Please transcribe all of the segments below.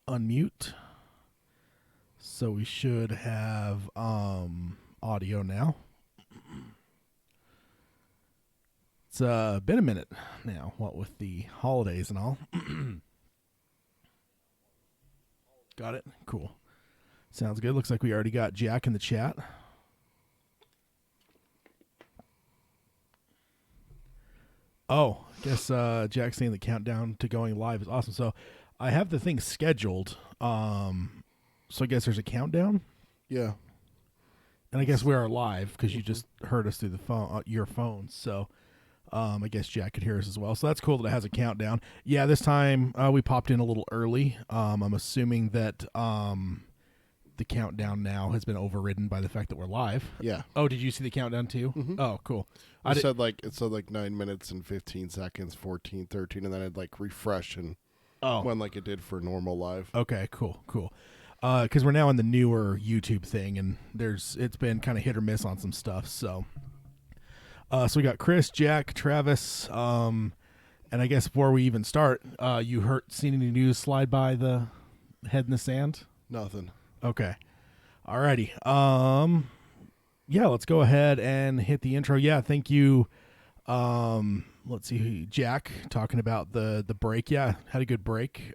unmute. So we should have audio now. It's been a minute now, what with the holidays and all. Got it? Cool. Sounds good. Looks like we already got Jack in the chat. Oh, I guess Jack's saying the countdown to going live is awesome. So I have the thing scheduled. So I guess there's a countdown. Yeah. And I guess we are live because you just heard us through the phone, your phone. So I guess Jack could hear us as well. So that's cool that it has a countdown. Yeah, this time we popped in a little early. I'm assuming that the countdown now has been overridden by the fact that we're live. Yeah. Oh, did you see the countdown too? Mm-hmm. Oh, cool. It said like 9 minutes and 15 seconds, 14, 13, and then I'd like refresh and when like it did for normal live. Okay, cool. Because we're now on the newer YouTube thing, and it's been kind of hit or miss on some stuff. So we got Chris, Jack, Travis, and I guess before we even start, you seen any news slide by the head in the sand? Nothing. Okay. Alrighty. Yeah, let's go ahead and hit the intro. Yeah, thank you. Let's see, Jack, talking about the break. Yeah, had a good break.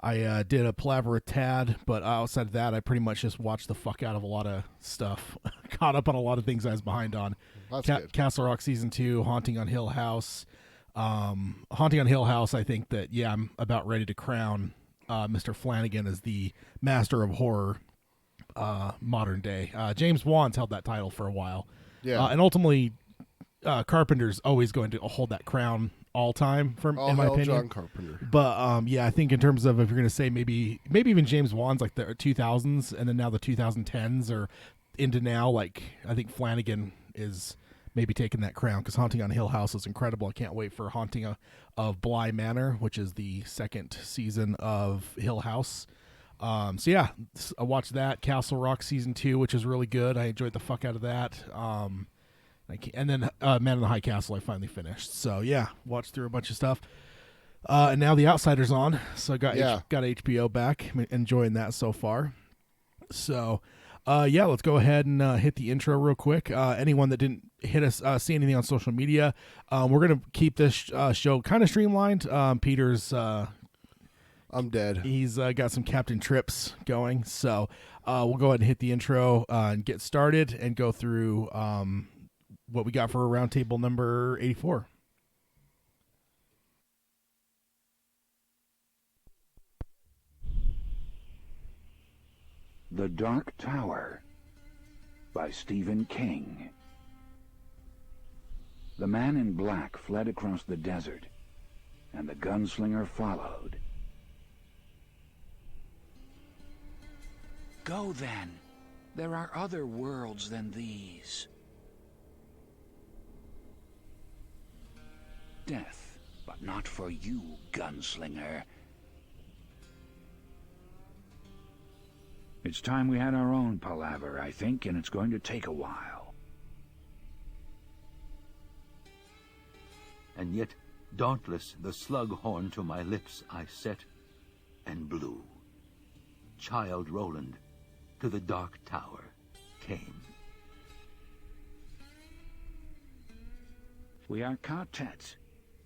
I did a Palaver with Tad, but outside of that, I pretty much just watched the fuck out of a lot of stuff. Caught up on a lot of things I was behind on. That's good. Castle Rock Season 2, Haunting on Hill House. Haunting on Hill House, I think that, yeah, I'm about ready to crown Mr. Flanagan as the master of horror modern day. James Wan's held that title for a while. Yeah. And ultimately, Carpenter's always going to hold that crown all time, in my opinion. John Carpenter. But yeah, I think in terms of if you're going to say maybe even James Wan's like the 2000s and then now the 2010s or into now, like I think Flanagan is maybe taking that crown because Haunting on Hill House is incredible. I can't wait for Haunting of Bly Manor, which is the second season of Hill House. So yeah, I watched that. Castle Rock Season 2, which is really good. I enjoyed the fuck out of that. And then Man in the High Castle I finally finished. So yeah, watched through a bunch of stuff. And now The Outsider's on, so I got HBO back. I'm enjoying that so far. So yeah, let's go ahead and hit the intro real quick. Anyone that didn't hit us, see anything on social media, we're going to keep this show kind of streamlined. Peter's... I'm dead. He's got some Captain Trips going. So we'll go ahead and hit the intro and get started and go through... what we got for roundtable number 84. The Dark Tower by Stephen King. The man in black fled across the desert, and the gunslinger followed. Go then. There are other worlds than these. Death, but not for you, gunslinger. It's time we had our own Palaver, I think, and it's going to take a while. And yet, dauntless, the slug horn to my lips I set, and blew. Child Roland to the Dark Tower came. We are quartet,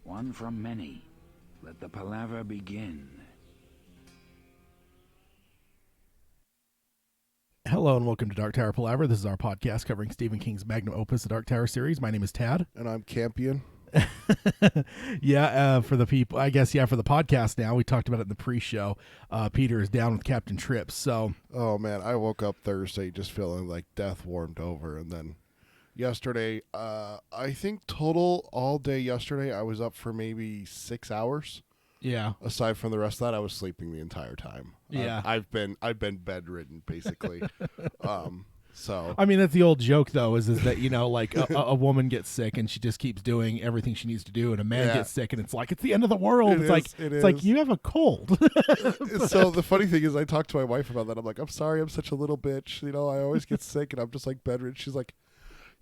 one from many. Let the Palaver begin. Hello and welcome to Dark Tower Palaver. This is our podcast covering Stephen King's magnum opus, the Dark Tower series. My name is Tad. And I'm Campion. Yeah, for the people, I guess, yeah, for the podcast now. We talked about it in the pre-show. Peter is down with Captain Trips, so... Oh, man, I woke up Thursday just feeling like death warmed over, and then yesterday, I think total all day yesterday, I was up for maybe 6 hours. Yeah. Aside from the rest of that, I was sleeping the entire time. Yeah. I've been bedridden basically. So I mean, that's the old joke though, is that, you know, like a woman gets sick and she just keeps doing everything she needs to do, and a man gets sick and it's like it's the end of the world. It's like you have a cold. So the funny thing is, I talked to my wife about that. I'm like, I'm sorry, I'm such a little bitch. You know, I always get sick and I'm just like bedridden. She's like,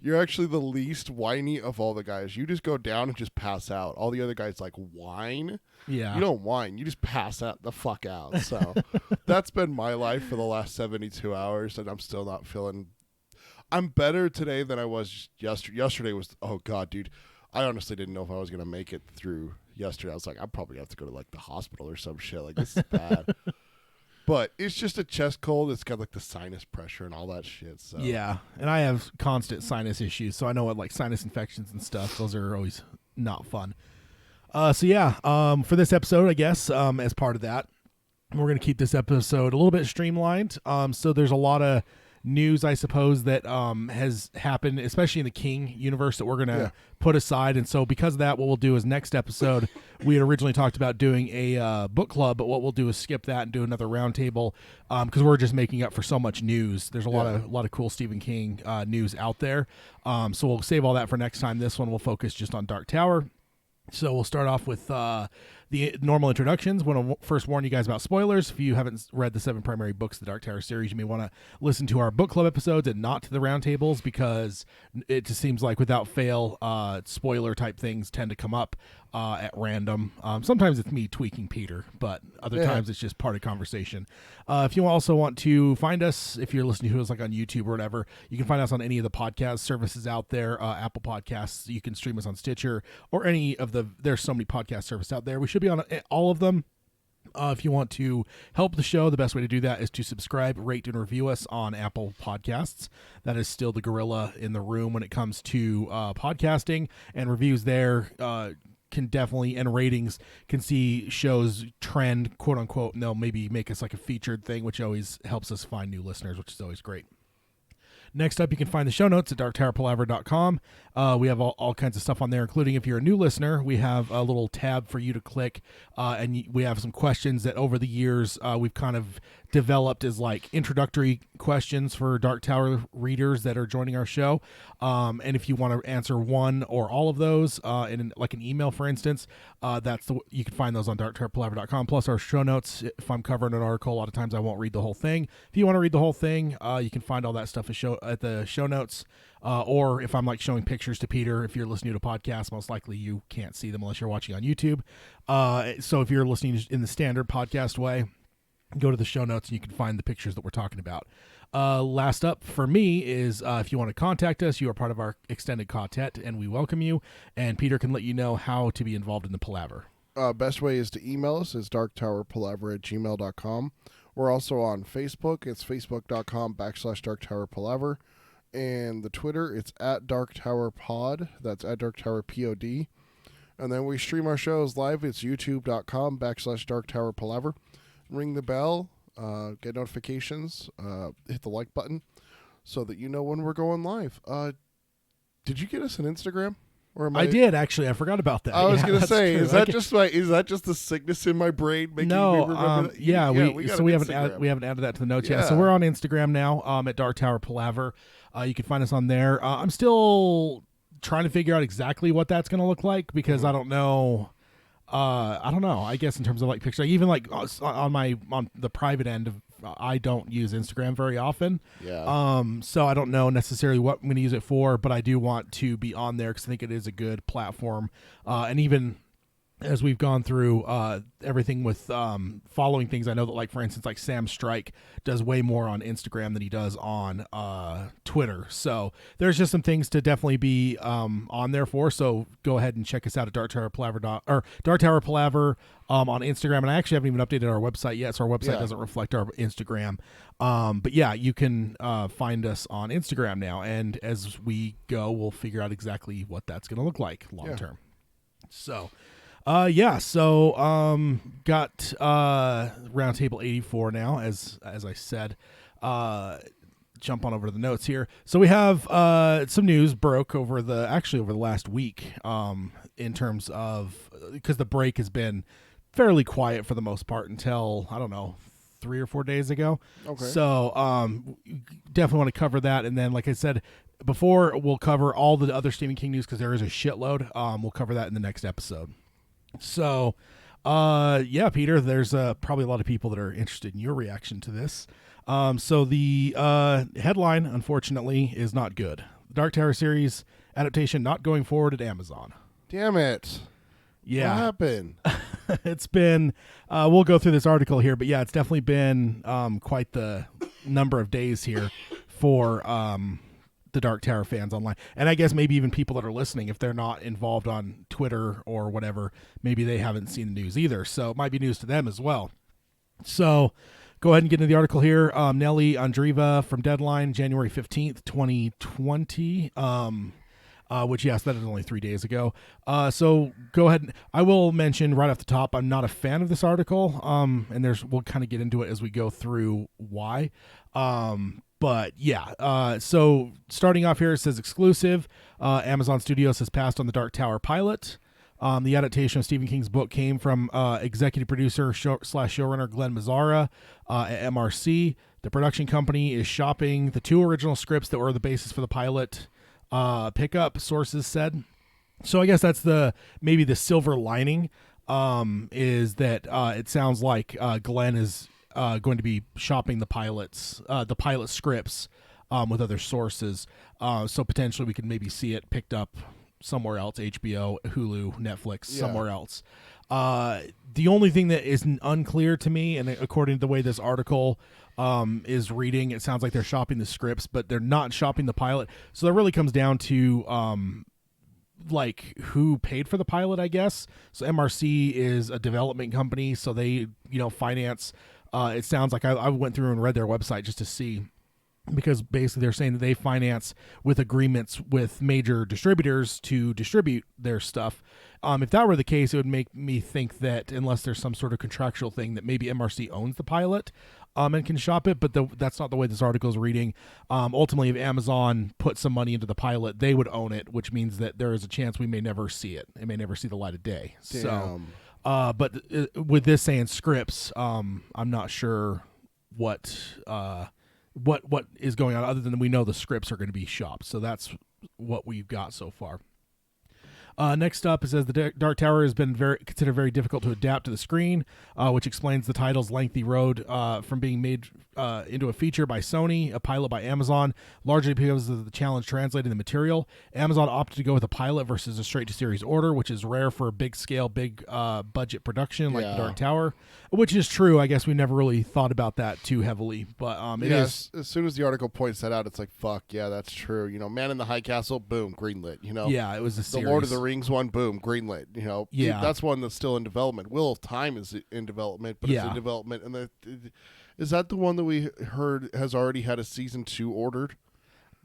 You're actually the least whiny of all the guys. You just go down and just pass out. All the other guys like whine. Yeah. You don't whine. You just pass out the fuck out. So that's been my life for the last 72 hours, and I'm still not feeling. I'm better today than I was yesterday. Yesterday was, oh God, dude. I honestly didn't know if I was going to make it through yesterday. I was like, I'm probably going to have to go to like the hospital or some shit. Like, this is bad. But it's just a chest cold. It's got like the sinus pressure and all that shit. So Yeah, and I have constant sinus issues, so I know what like sinus infections and stuff. Those are always not fun. For this episode, I guess as part of that, we're gonna keep this episode a little bit streamlined. So there's a lot of news, I suppose, that has happened, especially in the King universe, that we're gonna put aside. And so because of that, what we'll do is next episode, we had originally talked about doing a book club, but what we'll do is skip that and do another roundtable because we're just making up for so much news. There's a lot of cool Stephen King news out there. So we'll save all that for next time. This one will focus just on Dark Tower. So we'll start off with the normal introductions. Want to first warn you guys about spoilers. If you haven't read the 7 primary books of the Dark Tower series, you may want to listen to our book club episodes and not to the roundtables, because it just seems like without fail, spoiler type things tend to come up at random. Sometimes it's me tweaking Peter, but other times it's just part of conversation. If you also want to find us, if you're listening to us like on YouTube or whatever, you can find us on any of the podcast services out there. Apple Podcasts, you can stream us on Stitcher or any of there's so many podcast services out there. We should be on all of them. If you want to help the show, the best way to do that is to subscribe, rate, and review us on Apple Podcasts. That is still the gorilla in the room when it comes to podcasting, and reviews there can definitely, and ratings can see shows trend, quote unquote, and they'll maybe make us like a featured thing, which always helps us find new listeners, which is always great. Next up, you can find the show notes at darktowerpalaver.com. We have all kinds of stuff on there, including if you're a new listener, we have a little tab for you to click, and we have some questions that over the years we've kind of developed as like introductory questions for Dark Tower readers that are joining our show. And if you want to answer one or all of those in like an email, for instance, you can find those on darktowerpalaver.com. Plus our show notes. If I'm covering an article, a lot of times I won't read the whole thing. If you want to read the whole thing, you can find all that stuff at the show notes. Or if I'm like showing pictures to Peter, if you're listening to a podcast, most likely you can't see them unless you're watching on YouTube. So if you're listening in the standard podcast way, go to the show notes and you can find the pictures that we're talking about. Last up for me is if you want to contact us, you are part of our extended quartet and we welcome you. And Peter can let you know how to be involved in the Palaver. Best way is to email us. It's darktowerpalaver@gmail.com. We're also on Facebook. It's facebook.com/darktowerpalaver. And the Twitter, it's @darktowerpod. That's @darktowerpod. And then we stream our shows live. It's youtube.com/darktowerpalaver. Ring the bell, get notifications, hit the like button so that you know when we're going live. Did you get us an Instagram? Or I did, actually. I forgot about that. I was going to say, is that just the sickness in my brain making me remember that? We haven't added that to the notes yet. So we're on Instagram now at Dark Tower Palaver. You can find us on there. I'm still trying to figure out exactly what that's going to look like because I don't know. I guess in terms of like pictures, even like on the private end of, I don't use Instagram very often. Yeah. So I don't know necessarily what I'm going to use it for, but I do want to be on there because I think it is a good platform. And even as we've gone through everything with following things, I know that, like, for instance, like Sam Strike does way more on Instagram than he does on Twitter. So there's just some things to definitely be on there for. So go ahead and check us out at Dark Tower Palaver on Instagram. And I actually haven't even updated our website yet, so our website doesn't reflect our Instagram. But yeah, you can find us on Instagram now. And as we go, we'll figure out exactly what that's going to look like long term. So... got Roundtable 84 now, as I said. Jump on over to the notes here. So we have some news broke over the last week in terms of, because the break has been fairly quiet for the most part until, I don't know, 3 or 4 days ago. Okay. So definitely want to cover that. And then, like I said before, we'll cover all the other Stephen King news because there is a shitload. We'll cover that in the next episode. So, Peter, there's probably a lot of people that are interested in your reaction to this. So the headline, unfortunately, is not good. Dark Tower series adaptation not going forward at Amazon. Damn it. Yeah. What happened? It's been, we'll go through this article here, but yeah, it's definitely been quite the number of days here for the Dark Tower fans online. And I guess maybe even people that are listening, if they're not involved on Twitter or whatever, maybe they haven't seen the news either. So it might be news to them as well. So go ahead and get into the article here. Nelly Andreeva from Deadline, January 15th, 2020. Which, yes, that is only 3 days ago. So go ahead. I will mention right off the top, I'm not a fan of this article. And we'll kind of get into it as we go through why. But yeah, so starting off here, it says exclusive. Amazon Studios has passed on the Dark Tower pilot. The adaptation of Stephen King's book came from executive producer / showrunner Glenn Mazzara at MRC. The production company is shopping the 2 original scripts that were the basis for the pilot pickup, sources said. So I guess that's maybe the silver lining is that it sounds like Glenn is going to be shopping the pilot scripts with other sources. So potentially we could maybe see it picked up somewhere else, HBO, Hulu, Netflix, somewhere else. The only thing that is unclear to me, and according to the way this article is reading, it sounds like they're shopping the scripts, but they're not shopping the pilot. So that really comes down to like who paid for the pilot, I guess. So MRC is a development company, so they finance. It sounds like I went through and read their website just to see, because basically they're saying that they finance with agreements with major distributors to distribute their stuff. If that were the case, it would make me think that unless there's some sort of contractual thing that maybe MRC owns the pilot and can shop it, but that's not the way this article is reading. Ultimately, if Amazon put some money into the pilot, they would own it, which means that there is a chance we may never see it. It may never see the light of day. Damn. So, but with this saying scripts, I'm not sure what is going on, other than we know the scripts are going to be shopped. So that's what we've got so far. Next up, it says the Dark Tower has been considered very difficult to adapt to the screen, which explains the title's lengthy road from being made into a feature by Sony, a pilot by Amazon, largely because of the challenge translating the material. Amazon opted to go with a pilot versus a straight-to-series order, which is rare for a big-scale, big-budget production like the Dark Tower, which is true. I guess we never really thought about that too heavily, but it is. As soon as the article points that out, it's like, fuck, yeah, that's true. Man in the High Castle, boom, greenlit. Yeah, it was a series. The Lord of the Rings one, boom, greenlit. Yeah, that's one that's still in development. Wheel of Time is in development, but it's in development. And is that the one that we heard has already had a season 2 ordered?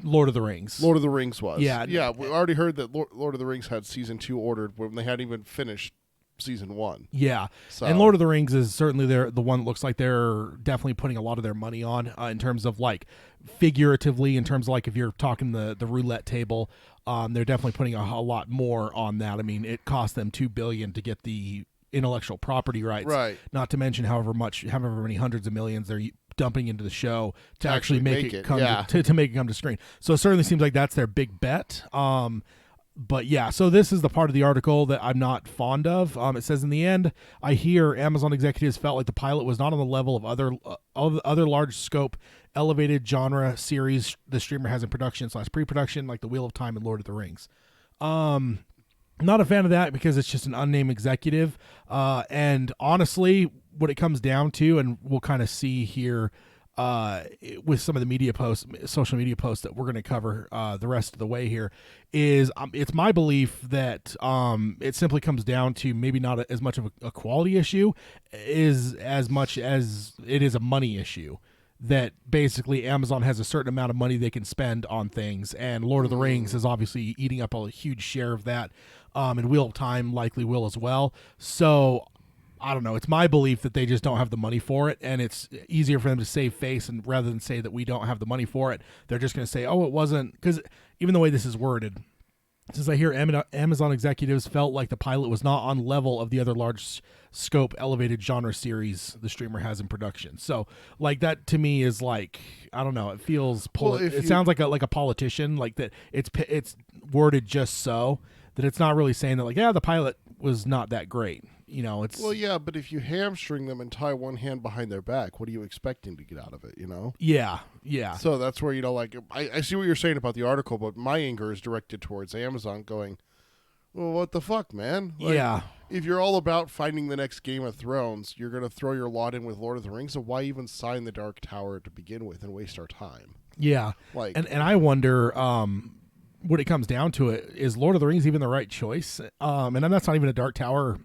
Lord of the Rings. Lord of the Rings was. Yeah. We already heard that Lord of the Rings had season 2 ordered when they hadn't even finished season 1. Yeah. So. And Lord of the Rings is certainly the one that looks like they're definitely putting a lot of their money on in terms of like figuratively, in terms of like if you're talking the roulette table, they're definitely putting a lot more on that. I mean, it cost them $2 billion to get the intellectual property rights, right? Not to mention however many hundreds of millions they're dumping into the show to actually make it come to make it come to screen. So it certainly seems like that's their big bet. But yeah, so this is the part of the article that I'm not fond of. It says, in the end, I hear Amazon executives felt like the pilot was not on the level of other large scope, elevated genre series the streamer has in production / pre-production, like the Wheel of Time and Lord of the Rings. Not a fan of that because it's just an unnamed executive. And honestly, what it comes down to, and we'll kind of see here with some of the media posts, social media posts that we're going to cover the rest of the way here, is it's my belief that it simply comes down to maybe not as much of a quality issue is as much as it is a money issue. That basically Amazon has a certain amount of money they can spend on things, and Lord of the Rings is obviously eating up a huge share of that, and Wheel of Time likely will as well. So I don't know. It's my belief that they just don't have the money for it, and it's easier for them to save face, and rather than say that we don't have the money for it, they're just going to say, oh, it wasn't, because even the way this is worded, since I hear Amazon executives felt like the pilot was not on level of the other large scope elevated genre series the streamer has in production. So like that to me is like, I don't know, it feels sounds like a politician, like that it's worded just so that it's not really saying that like, yeah, the pilot was not that great. It's Well, yeah, but if you hamstring them and tie one hand behind their back, what are you expecting to get out of it, yeah. So that's where, I see what you're saying about the article, but my anger is directed towards Amazon going, well, what the fuck, man? Yeah. If you're all about finding the next Game of Thrones, you're going to throw your lot in with Lord of the Rings, so why even sign the Dark Tower to begin with and waste our time? Yeah. And I wonder, when it comes down to it, is Lord of the Rings even the right choice? And that's not even a Dark Tower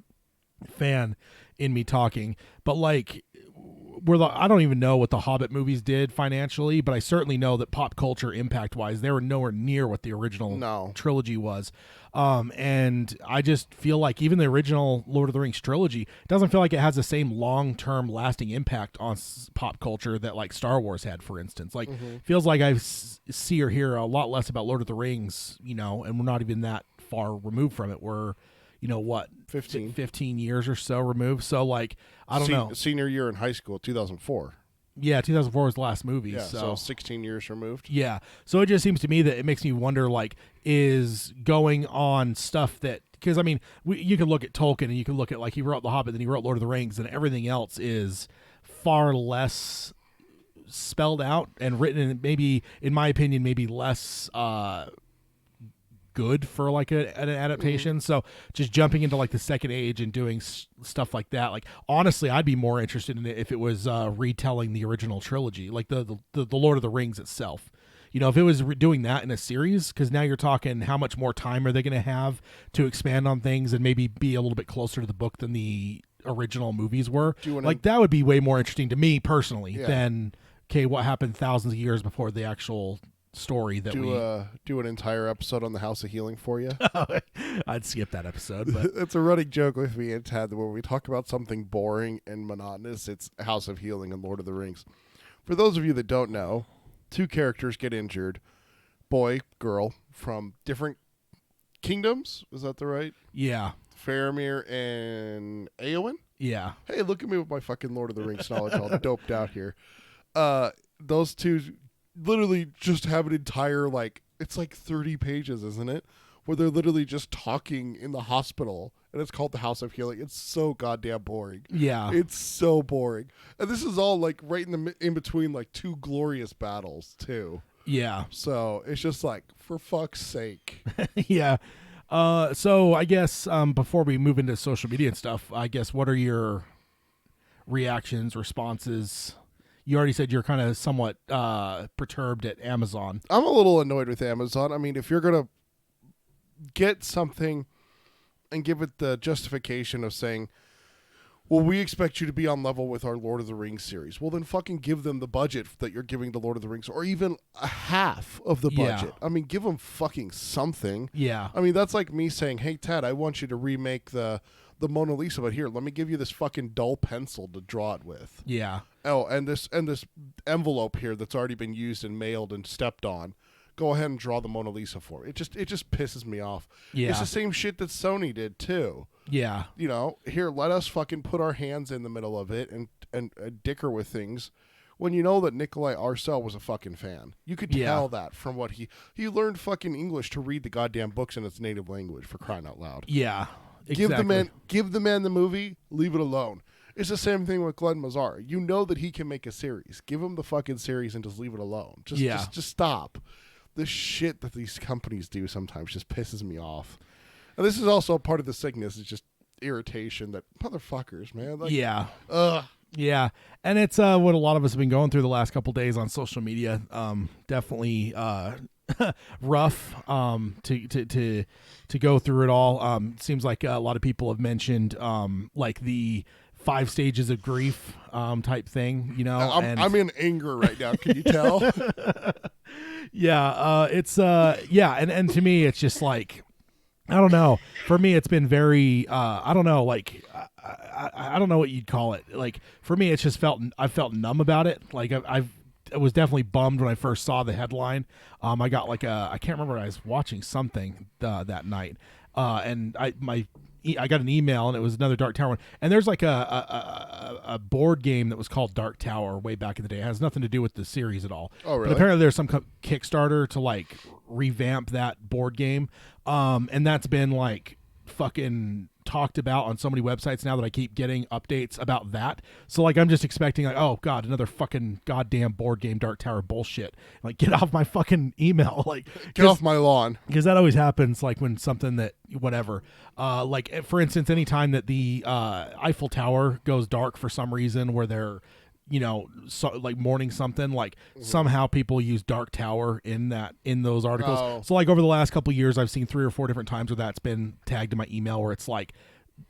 fan in me talking, but I don't even know what the Hobbit movies did financially, but I certainly know that pop culture impact wise, they were nowhere near what the original trilogy was. And I just feel like even the original Lord of the Rings trilogy doesn't feel like it has the same long-term lasting impact on pop culture that like Star Wars had, for instance. Feels like I see or hear a lot less about Lord of the Rings, and we're not even that far removed from it. We're 15 years or so removed. So I don't know. Senior year in high school, 2004. Yeah, 2004 was the last movie. Yeah, so 16 years removed. Yeah. So it just seems to me that it makes me wonder, is going on stuff that, because you could look at Tolkien and you could look at he wrote The Hobbit, then he wrote Lord of the Rings, and everything else is far less spelled out and written, and maybe, in my opinion, maybe less good for an adaptation. So just jumping into the Second Age and doing stuff like that, honestly, I'd be more interested in it if it was retelling the original trilogy, the Lord of the Rings itself. If it was doing that in a series, because now you're talking how much more time are they going to have to expand on things and maybe be a little bit closer to the book than the original movies were. That would be way more interesting to me personally than what happened thousands of years before the actual story that do an entire episode on the House of Healing for you. I'd skip that episode, but it's a running joke with me and Tad that when we talk about something boring and monotonous, it's House of Healing and Lord of the Rings. For those of you that don't know, two characters get injured, boy, girl, from different kingdoms. Is that the right? Yeah. Faramir and Eowyn? Yeah. Hey, look at me with my fucking Lord of the Rings knowledge all doped out here. Those two literally just have an entire, it's 30 pages, isn't it? Where they're literally just talking in the hospital, and it's called the House of Healing. It's so goddamn boring. Yeah. It's so boring. And this is all, right in between, two glorious battles, too. Yeah. So it's just for fuck's sake. Yeah. So I guess before we move into social media and stuff, I guess what are your reactions, responses? You already said you're kind of somewhat perturbed at Amazon. I'm a little annoyed with Amazon. If you're going to get something and give it the justification of saying, well, we expect you to be on level with our Lord of the Rings series. Well, then fucking give them the budget that you're giving to Lord of the Rings, or even a half of the budget. Yeah. Give them fucking something. Yeah. That's like me saying, hey, Ted, I want you to remake the Mona Lisa, but here, let me give you this fucking dull pencil to draw it with. Yeah. Oh, and this envelope here that's already been used and mailed and stepped on. Go ahead and draw the Mona Lisa for it. It just pisses me off. Yeah. It's the same shit that Sony did too. Yeah. Here, let us fucking put our hands in the middle of it and dicker with things. When you know that Nikolai Arcel was a fucking fan. You could tell that from what he learned fucking English to read the goddamn books in its native language, for crying out loud. Yeah. Exactly. Give the man the movie, leave it alone. It's the same thing with Glenn Mazzara. You know that he can make a series. Give him the fucking series and just leave it alone. Just stop. The shit that these companies do sometimes just pisses me off. And this is also part of the sickness. It's just irritation that motherfuckers, man. Yeah. Ugh. Yeah. And it's what a lot of us have been going through the last couple days on social media. Definitely rough to go through it all. Seems like a lot of people have mentioned the 5 stages of grief type thing, I'm in anger right now. Can you tell? Yeah. It's and to me it's just I don't know. For me it's been very I don't know, I don't know what you'd call it. For me it's just I felt numb about it. I was definitely bummed when I first saw the headline. I got I can't remember, I was watching something that night, and I got an email and it was another Dark Tower one. And there's a board game that was called Dark Tower way back in the day. It has nothing to do with the series at all. Oh, really? But apparently there's some Kickstarter to revamp that board game. And that's been fucking talked about on so many websites now that I keep getting updates about that. So like I'm just expecting like, oh god, another fucking goddamn board game Dark Tower bullshit. Like get off my fucking email. Like Get off my lawn. because that always happens like when something that whatever like for instance anytime that the Eiffel Tower goes dark for some reason where they're like mourning something, like somehow people use Dark Tower in those articles. Oh. So like over the last couple of years I've seen 3 or 4 different times where that's been tagged in my email where it's like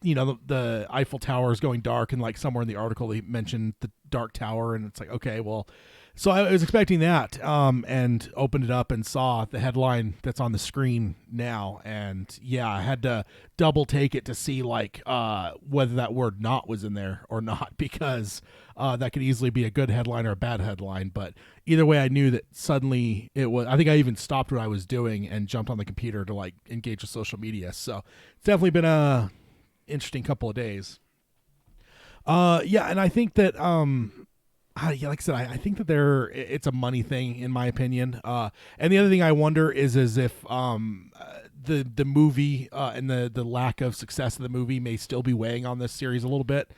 the Eiffel Tower is going dark and like somewhere in the article they mentioned the Dark Tower and it's like okay, well, so I was expecting that and opened it up and saw the headline that's on the screen now. And yeah, I had to double take it to see like whether that word not was in there or not, because that could easily be a good headline or a bad headline. But either way, I knew that suddenly it was, I think I even stopped what I was doing and jumped on the computer to like engage with social media. So it's definitely been a interesting couple of days. Yeah, and I think that yeah, like I said, I think that it's a money thing in my opinion. And the other thing I wonder is if the movie and the lack of success of the movie may still be weighing on this series a little bit.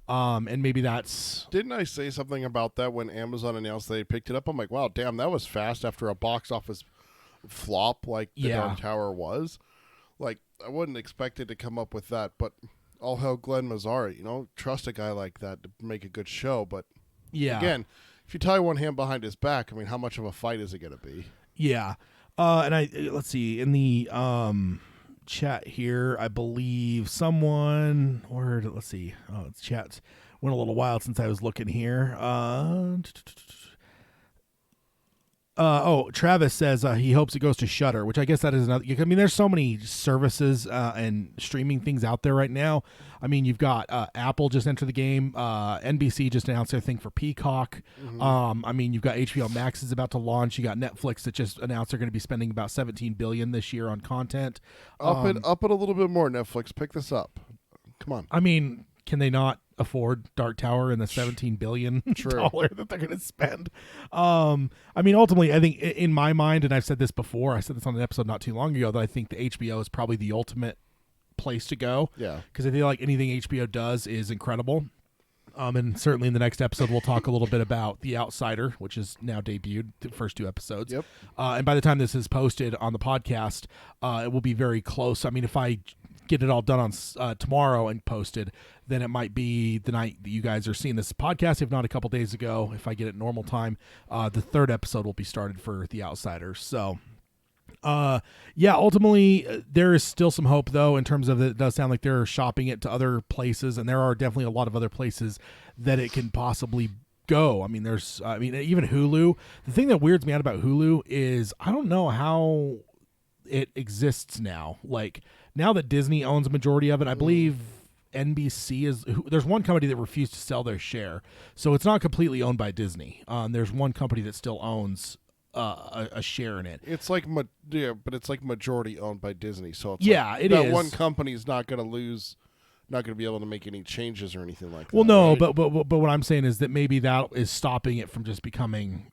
And maybe that's... Didn't I say something about that when Amazon announced they picked it up? I'm like, wow, damn, that was fast after a box office flop like the Dark Tower was. Like, I wouldn't expect it to come up with that, but all hell Glenn Mazzari, trust a guy like that to make a good show, but yeah, again, if you tie one hand behind his back, I mean, how much of a fight is it going to be? Yeah. And let's see, in the chat here, I believe someone, let's see, it's chat went a little while since I was looking here. Travis says he hopes it goes to Shudder, which I guess that is another. I mean, there's so many services and streaming things out there right now. I mean, you've got Apple just entered the game. NBC just announced their thing for Peacock. I mean, you've got HBO Max is about to launch. You got Netflix that just announced they're going to be spending about $17 billion this year on content. Up it a little bit more, Netflix. Pick this up. Come on. I mean, can they not afford Dark Tower and the $17 billion that they're going to spend? I mean, ultimately, I think in my mind, and I've said this before, I said this on an episode not too long ago, that I think the HBO is probably the ultimate place to go. Yeah. Because I feel like anything HBO does is incredible. And certainly in the next episode, we'll talk a little bit about The Outsider, which is now debuted, the first 2 episodes. Yep. And by the time this is posted on the podcast, it will be very close. I mean, if I get it all done on tomorrow and posted, then it might be the night that you guys are seeing this podcast, if not a couple days ago, if I get it normal time. The 3rd episode will be started for The Outsider. So yeah, ultimately there is still some hope though, in terms of it does sound like they're shopping it to other places, and there are definitely a lot of other places that it can possibly go. I mean, even Hulu. The thing that weirds me out about Hulu is I don't know how it exists now. Like, now that Disney owns a majority of it, I believe NBC is. There's one company that refused to sell their share, so it's not completely owned by Disney. There's one company that still owns a share in it. It's like, but it's like majority owned by Disney. So it's it that is. one company is not going to lose, not going to be able to make any changes or anything like that. Well, no, right? but what I'm saying is that maybe that is stopping it from just becoming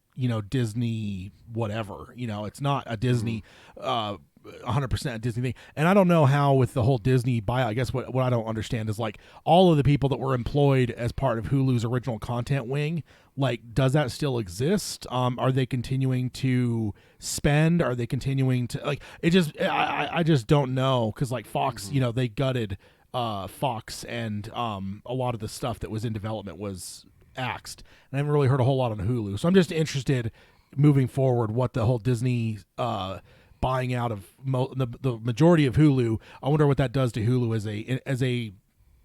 Disney whatever. It's not a Disney. 100% a Disney thing. And I don't know how with the whole Disney buyout, I guess what I don't understand is like all of the people that were employed as part of Hulu's original content wing, like, does that still exist? Are they continuing to spend? Are they continuing to, like, it just, I just don't know. Cause like Fox, they gutted Fox, and a lot of the stuff that was in development was axed, and I haven't really heard a whole lot on Hulu. So I'm just interested moving forward what the whole Disney buying out of the majority of Hulu. I wonder what that does to Hulu as a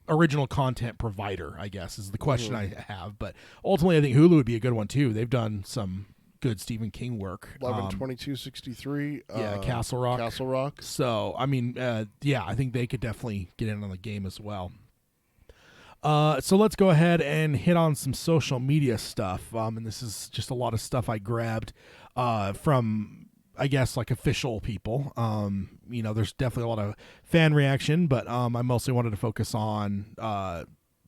original content provider, I guess, is the question I have. But ultimately, I think Hulu would be a good one too. They've done some good Stephen King work. 11/22/63. Castle Rock. Castle Rock. So I mean, I think they could definitely get in on the game as well. So let's go ahead and hit on some social media stuff. And this is just a lot of stuff I grabbed from, I guess, like official people. There's definitely a lot of fan reaction, but I mostly wanted to focus on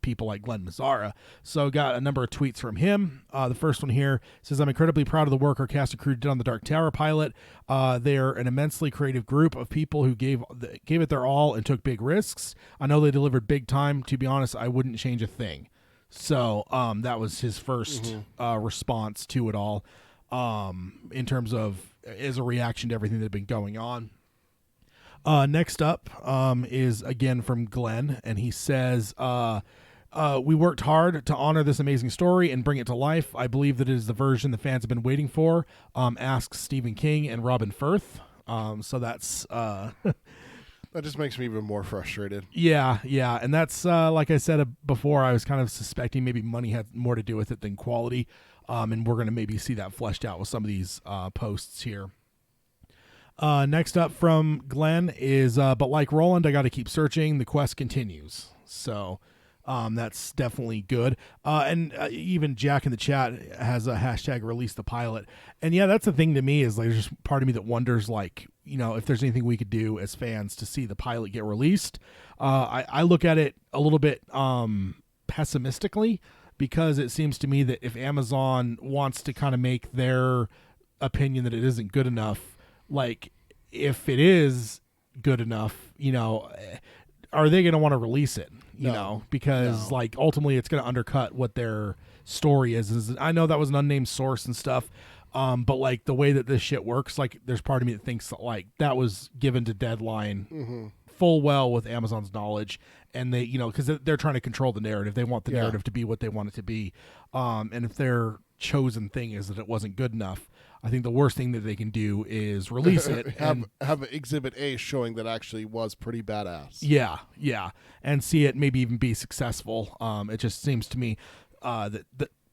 people like Glenn Mazzara. So got a number of tweets from him. The first one here says, I'm incredibly proud of the work our cast and crew did on the Dark Tower pilot. They're an immensely creative group of people who gave it their all and took big risks. I know they delivered big time. To be honest, I wouldn't change a thing. So that was his first response to it all, in terms of as a reaction to everything that had been going on. Next up is again from Glenn, and he says, we worked hard to honor this amazing story and bring it to life. I believe that it is the version the fans have been waiting for. Ask Stephen King and Robin Firth. So that's That just makes me even more frustrated. yeah, and that's like I said before, I was kind of suspecting maybe money had more to do with it than quality, and we're going to maybe see that fleshed out with some of these posts here. Next up from Glenn is, but like Roland, I got to keep searching. The quest continues. So that's definitely good. And even Jack in the chat has a hashtag release the pilot. And yeah, that's the thing to me is like, there's just part of me that wonders, like, if there's anything we could do as fans to see the pilot get released. I look at it a little bit pessimistically, because it seems to me that if Amazon wants to kind of make their opinion that it isn't good enough, like, if it is good enough, are they going to want to release it? Because like ultimately it's going to undercut what their story is. I know that was an unnamed source and stuff, but like the way that this shit works, like there's part of me that thinks that like that was given to Deadline full well with Amazon's knowledge, and they, because they're trying to control the narrative. They want the narrative to be what they want it to be, and if their chosen thing is that it wasn't good enough, I think the worst thing that they can do is release it have Exhibit A showing that actually was pretty badass. Yeah, and see it maybe even be successful. It just seems to me that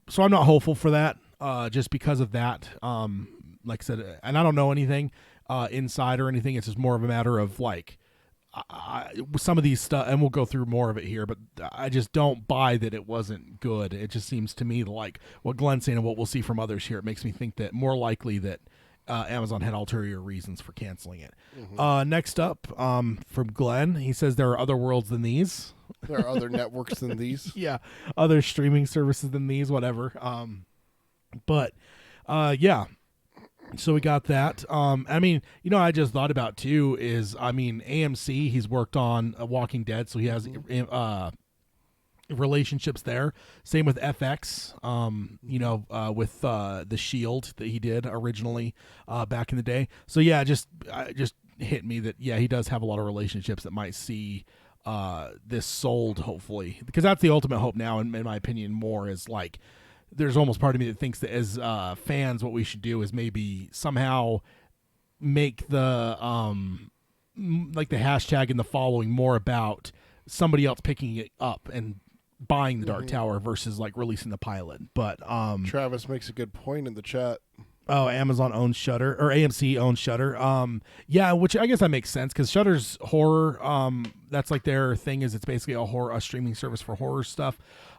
so I'm not hopeful for that, just because of that. Like I said, and I don't know anything inside or anything. It's just more of a matter of like, some of these stuff, and we'll go through more of it here, but I just don't buy that it wasn't good. It just seems to me like what Glenn's saying and what we'll see from others here, it makes me think that more likely that Amazon had ulterior reasons for canceling it. Next up from Glenn, he says there are other worlds than these. There are other networks than these. Yeah, other streaming services than these, whatever. Yeah. So we got that. I mean, I just thought about too is, I mean, AMC, he's worked on Walking Dead, so he has relationships there. Same with FX, with The Shield that he did originally back in the day. So yeah, just hit me that, yeah, he does have a lot of relationships that might see this sold, hopefully. Because that's the ultimate hope now, in my opinion, more is like, there's almost part of me that thinks that as fans, what we should do is maybe somehow make the like the hashtag and the following more about somebody else picking it up and buying the Dark Tower versus like releasing the pilot. But Travis makes a good point in the chat. Oh, Amazon owns Shudder, or AMC owns Shudder. Yeah, which I guess that makes sense because Shudder's horror. That's like their thing, is it's basically a streaming service for horror stuff.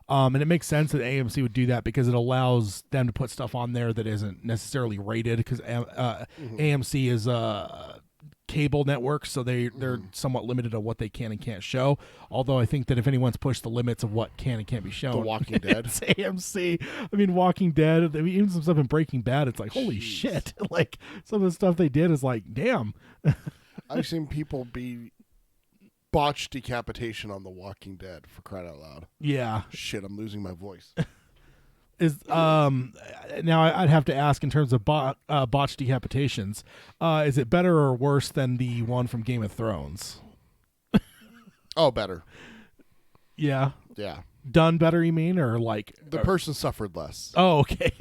And it makes sense that AMC would do that because it allows them to put stuff on there that isn't necessarily rated, because AMC is a cable network, so they're somewhat limited on what they can and can't show. Although I think that if anyone's pushed the limits of what can and can't be shown, The Walking Dead. It's AMC. I mean, Walking Dead, I mean, even some stuff in Breaking Bad, it's like, holy shit. Like, some of the stuff they did is like, damn. I've seen people be botched decapitation on The Walking Dead, for crying out loud. Yeah. Shit, I'm losing my voice. Is now I'd have to ask, in terms of botched decapitations, is it better or worse than the one from Game of Thrones? Oh, better. Yeah. Yeah. Done better, you mean, or like The person suffered less. Oh, okay.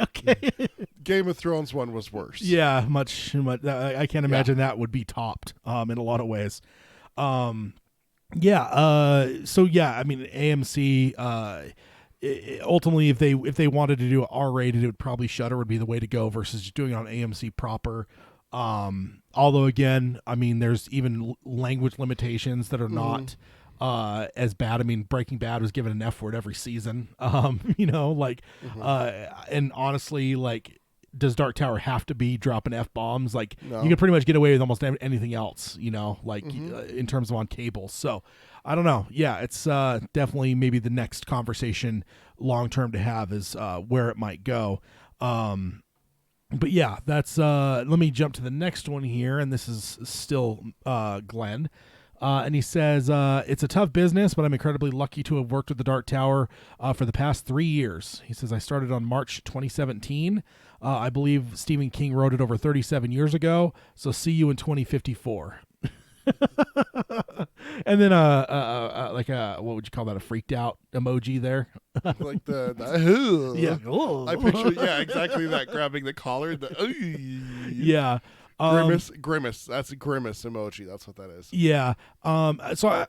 Game of Thrones one was worse. Yeah, much. I can't imagine that would be topped in a lot of ways. Yeah. So yeah, I mean, AMC. Ultimately, if they wanted to do it R-rated, it would probably Shudder would be the way to go versus just doing it on AMC proper. Although again, I mean, there's even language limitations that are not as bad. I mean, Breaking Bad was given an F word every season. And honestly, like, does Dark Tower have to be dropping F-bombs? Like, No. you can pretty much get away with almost anything else, like in terms of on cable. So, I don't know. Yeah, it's definitely maybe the next conversation long-term to have is where it might go. But yeah, that's let me jump to the next one here, and this is still Glenn. And he says, it's a tough business, but I'm incredibly lucky to have worked with the Dark Tower for the past 3 years. He says, I started on March 2017. I believe Stephen King wrote it over 37 years ago, so see you in 2054. And then like what would you call that, a freaked out emoji there? Like the Yeah. I picture exactly that, grabbing the collar, Yeah. Grimace. That's a grimace emoji. That's what that is. Yeah. So I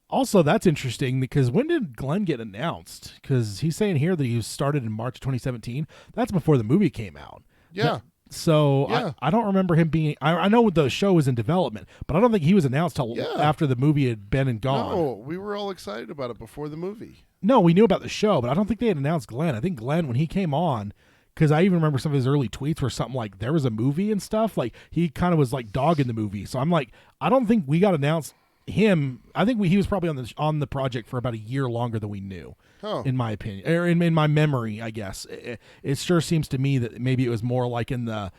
also, that's interesting because when did Glenn get announced? Because he's saying here that he started in March 2017. That's before the movie came out. Yeah. So Yeah. I don't remember him being. I know the show was in development, but I don't think he was announced till after the movie had been and gone. No, we were all excited about it before the movie. No, we knew about the show, but I don't think they had announced Glenn. I think Glenn, when he came on, because I even remember some of his early tweets were something like there was a movie and stuff. Like he kind of was like dogging the movie. So I'm like, I don't think we got announced him. I think he was probably on the project for about a year longer than we knew. Huh. In my opinion, or in my memory, I guess it sure seems to me that maybe it was more like in the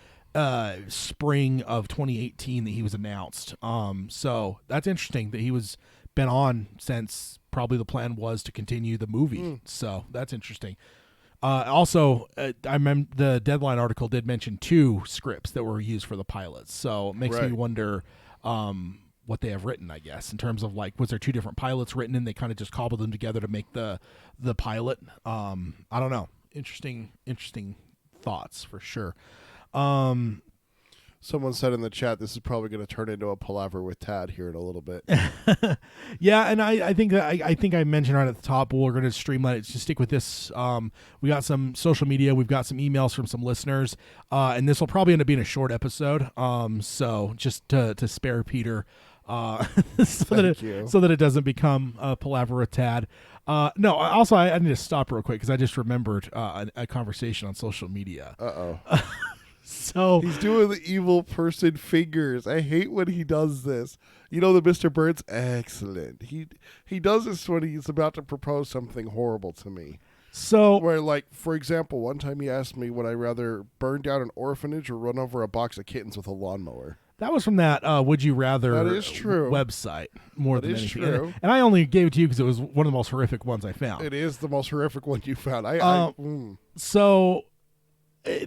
spring of 2018 that he was announced. So that's interesting that he was been on since probably the plan was to continue the movie. So that's interesting. Also, I remember the Deadline article did mention 2 scripts that were used for the pilots. So it makes me wonder what they have written, I guess, in terms of like, was there 2 different pilots written and they kind of just cobbled them together to make the pilot? I don't know. Interesting thoughts for sure. Someone said in the chat this is probably going to turn into a palaver with Tad here in a little bit. Yeah, and I think that I think I mentioned right at the top, we're going to streamline it. Just stick with this. We got some social media. We've got some emails from some listeners, and this will probably end up being a short episode. So just to spare Peter, so that it doesn't become a palaver with Tad. No, also I need to stop real quick because I just remembered a conversation on social media. Uh-oh. So He's doing the evil person fingers. I hate when he does this. You know the Mr. Burns? Excellent. He does this when he's about to propose something horrible to me. So Where, like, for example, one time he asked me, would I rather burn down an orphanage or run over a box of kittens with a lawnmower? that was from that Would You Rather That is true. website more That than is anything. true. And I only gave it to you because it was one of the most horrific ones I found. It is the most horrific one you found. So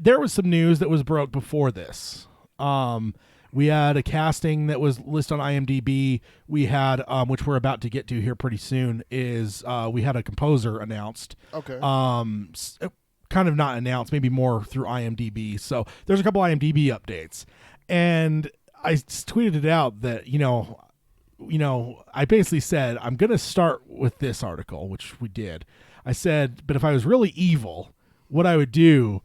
there was some news that was broke before this. We had a casting that was listed on IMDb. We had, which we're about to get to here pretty soon, is we had a composer announced. Okay. Kind of not announced, maybe more through IMDb. So there's a couple IMDb updates, and I tweeted it out that I basically said I'm going to start with this article, which we did. I said, but if I was really evil, what I would do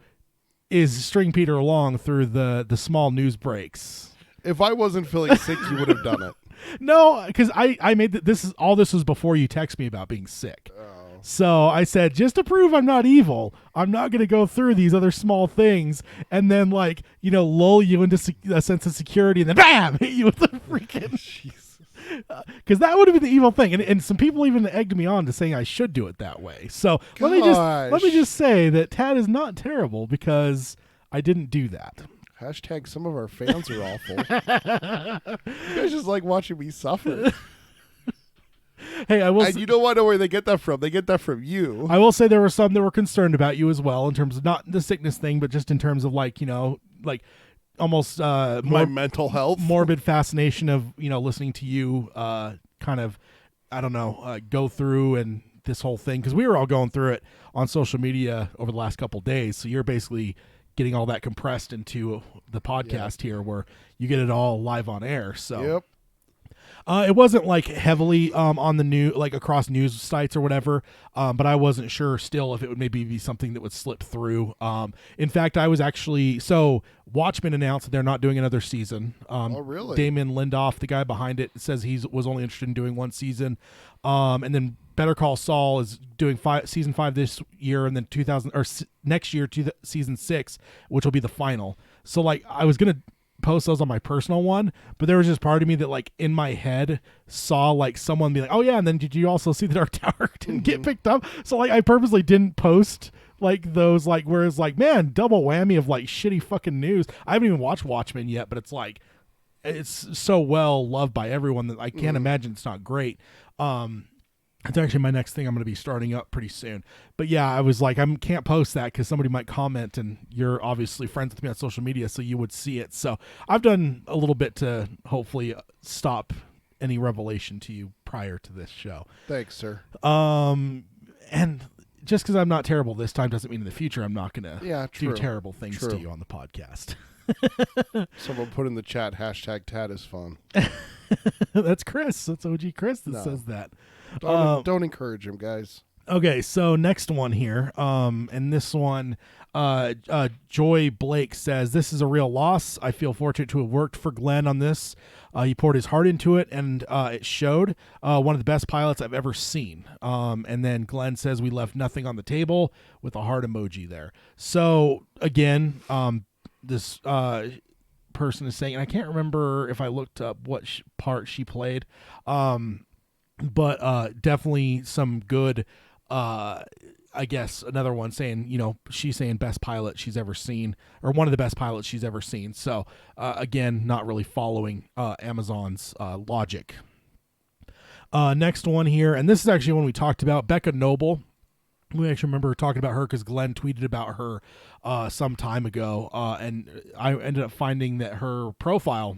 is string Peter along through the small news breaks. If I wasn't feeling sick, you would have done it. No, because I made this was before you text me about being sick. So I said, just to prove I'm not evil, I'm not going to go through these other small things and then lull you into a sense of security and then bam, hit you with the freaking Jesus. Because that would have been the evil thing, and some people even egged me on to saying I should do it that way. So let me just say that Tad is not terrible because I didn't do that. Hashtag some of our fans are awful. You guys just like watching me suffer. Hey, I will. And you don't know where they get that from. They get that from you. I will say there were some that were concerned about you as well, in terms of not the sickness thing, but just in terms of almost my mental health, morbid fascination of listening to you kind of go through and this whole thing, because we were all going through it on social media over the last couple days. So you're basically getting all that compressed into the podcast here, where you get it all live on air. So. Yep. It wasn't like heavily on the new, like across news sites or whatever, but I wasn't sure still if it would maybe be something that would slip through. In fact, I was actually, so Watchmen announced that they're not doing another season. Oh, really? Damon Lindelof, the guy behind it, says he was only interested in doing one season. And then Better Call Saul is doing season 5 this year, and then next year season 6, which will be the final. So like I was gonna post those on my personal one, but there was just part of me that like in my head saw like someone be like, oh yeah, and then did you also see the Dark Tower didn't get picked up? So like I purposely didn't post like those, like where it's like, man, double whammy of like shitty fucking news. I haven't even watched Watchmen yet, but it's like it's so well loved by everyone that I can't imagine it's not great. It's actually my next thing I'm going to be starting up pretty soon. But yeah, I was like, I can't post that because somebody might comment, and you're obviously friends with me on social media, so you would see it. So I've done a little bit to hopefully stop any revelation to you prior to this show. Thanks, sir. And just because I'm not terrible this time doesn't mean in the future I'm not going to do terrible things to you on the podcast. Someone put in the chat, #Tad is fun. That's Chris. That's OG Chris that says that. Don't encourage him, guys. Okay, so next one here, and this one, Joy Blake says, this is a real loss. I feel fortunate to have worked for Glenn on this. He poured his heart into it, and it showed. One of the best pilots I've ever seen. And then Glenn says we left nothing on the table with a heart emoji there. So again, this person is saying, and I can't remember if I looked up what part she played, but definitely some good, I guess another one saying, you know, she's saying best pilot she's ever seen, or one of the best pilots she's ever seen. So again, not really following Amazon's logic. Next one here, and this is actually one we talked about, Becca Noble. We actually remember talking about her because Glenn tweeted about her some time ago, and I ended up finding that her profile,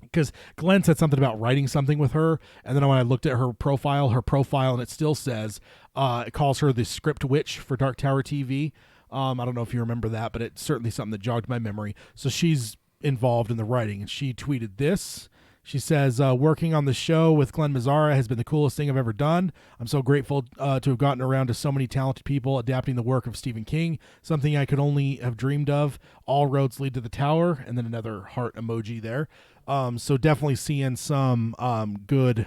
because Glenn said something about writing something with her, and then when I looked at her profile, and it still says, it calls her the script witch for Dark Tower TV. I don't know if you remember that, but it's certainly something that jogged my memory. So she's involved in the writing, and she tweeted this. She says, working on the show with Glenn Mazzara has been the coolest thing I've ever done. I'm so grateful to have gotten around to so many talented people adapting the work of Stephen King, something I could only have dreamed of. All roads lead to the tower, and then another heart emoji there. So definitely seeing some good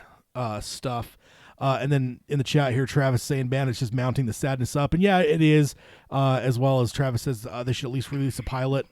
stuff. And then in the chat here, Travis saying, man, it's just mounting the sadness up. And yeah, it is, as well as Travis says they should at least release a pilot.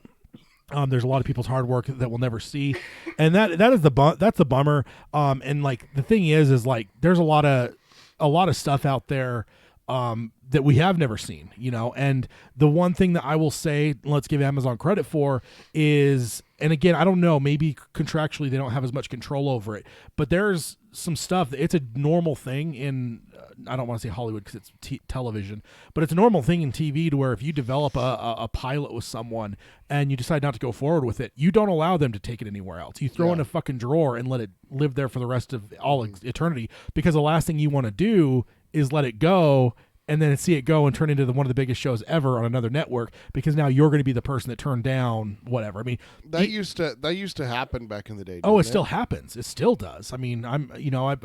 There's a lot of people's hard work that we'll never see, and that's the bummer. And like the thing is like there's a lot of stuff out there that we have never seen, you know. And the one thing that I will say, let's give Amazon credit for, is, and again, I don't know, maybe contractually they don't have as much control over it, but there's some stuff that it's a normal thing in, I don't want to say Hollywood because it's television, but it's a normal thing in TV to where if you develop a pilot with someone and you decide not to go forward with it, you don't allow them to take it anywhere else. You throw in a fucking drawer and let it live there for the rest of all eternity, because the last thing you want to do is let it go and then see it go and turn into one of the biggest shows ever on another network, because now you're going to be the person that turned down whatever. I mean, that used to happen back in the day. Oh, it still happens. It still does. I mean, I've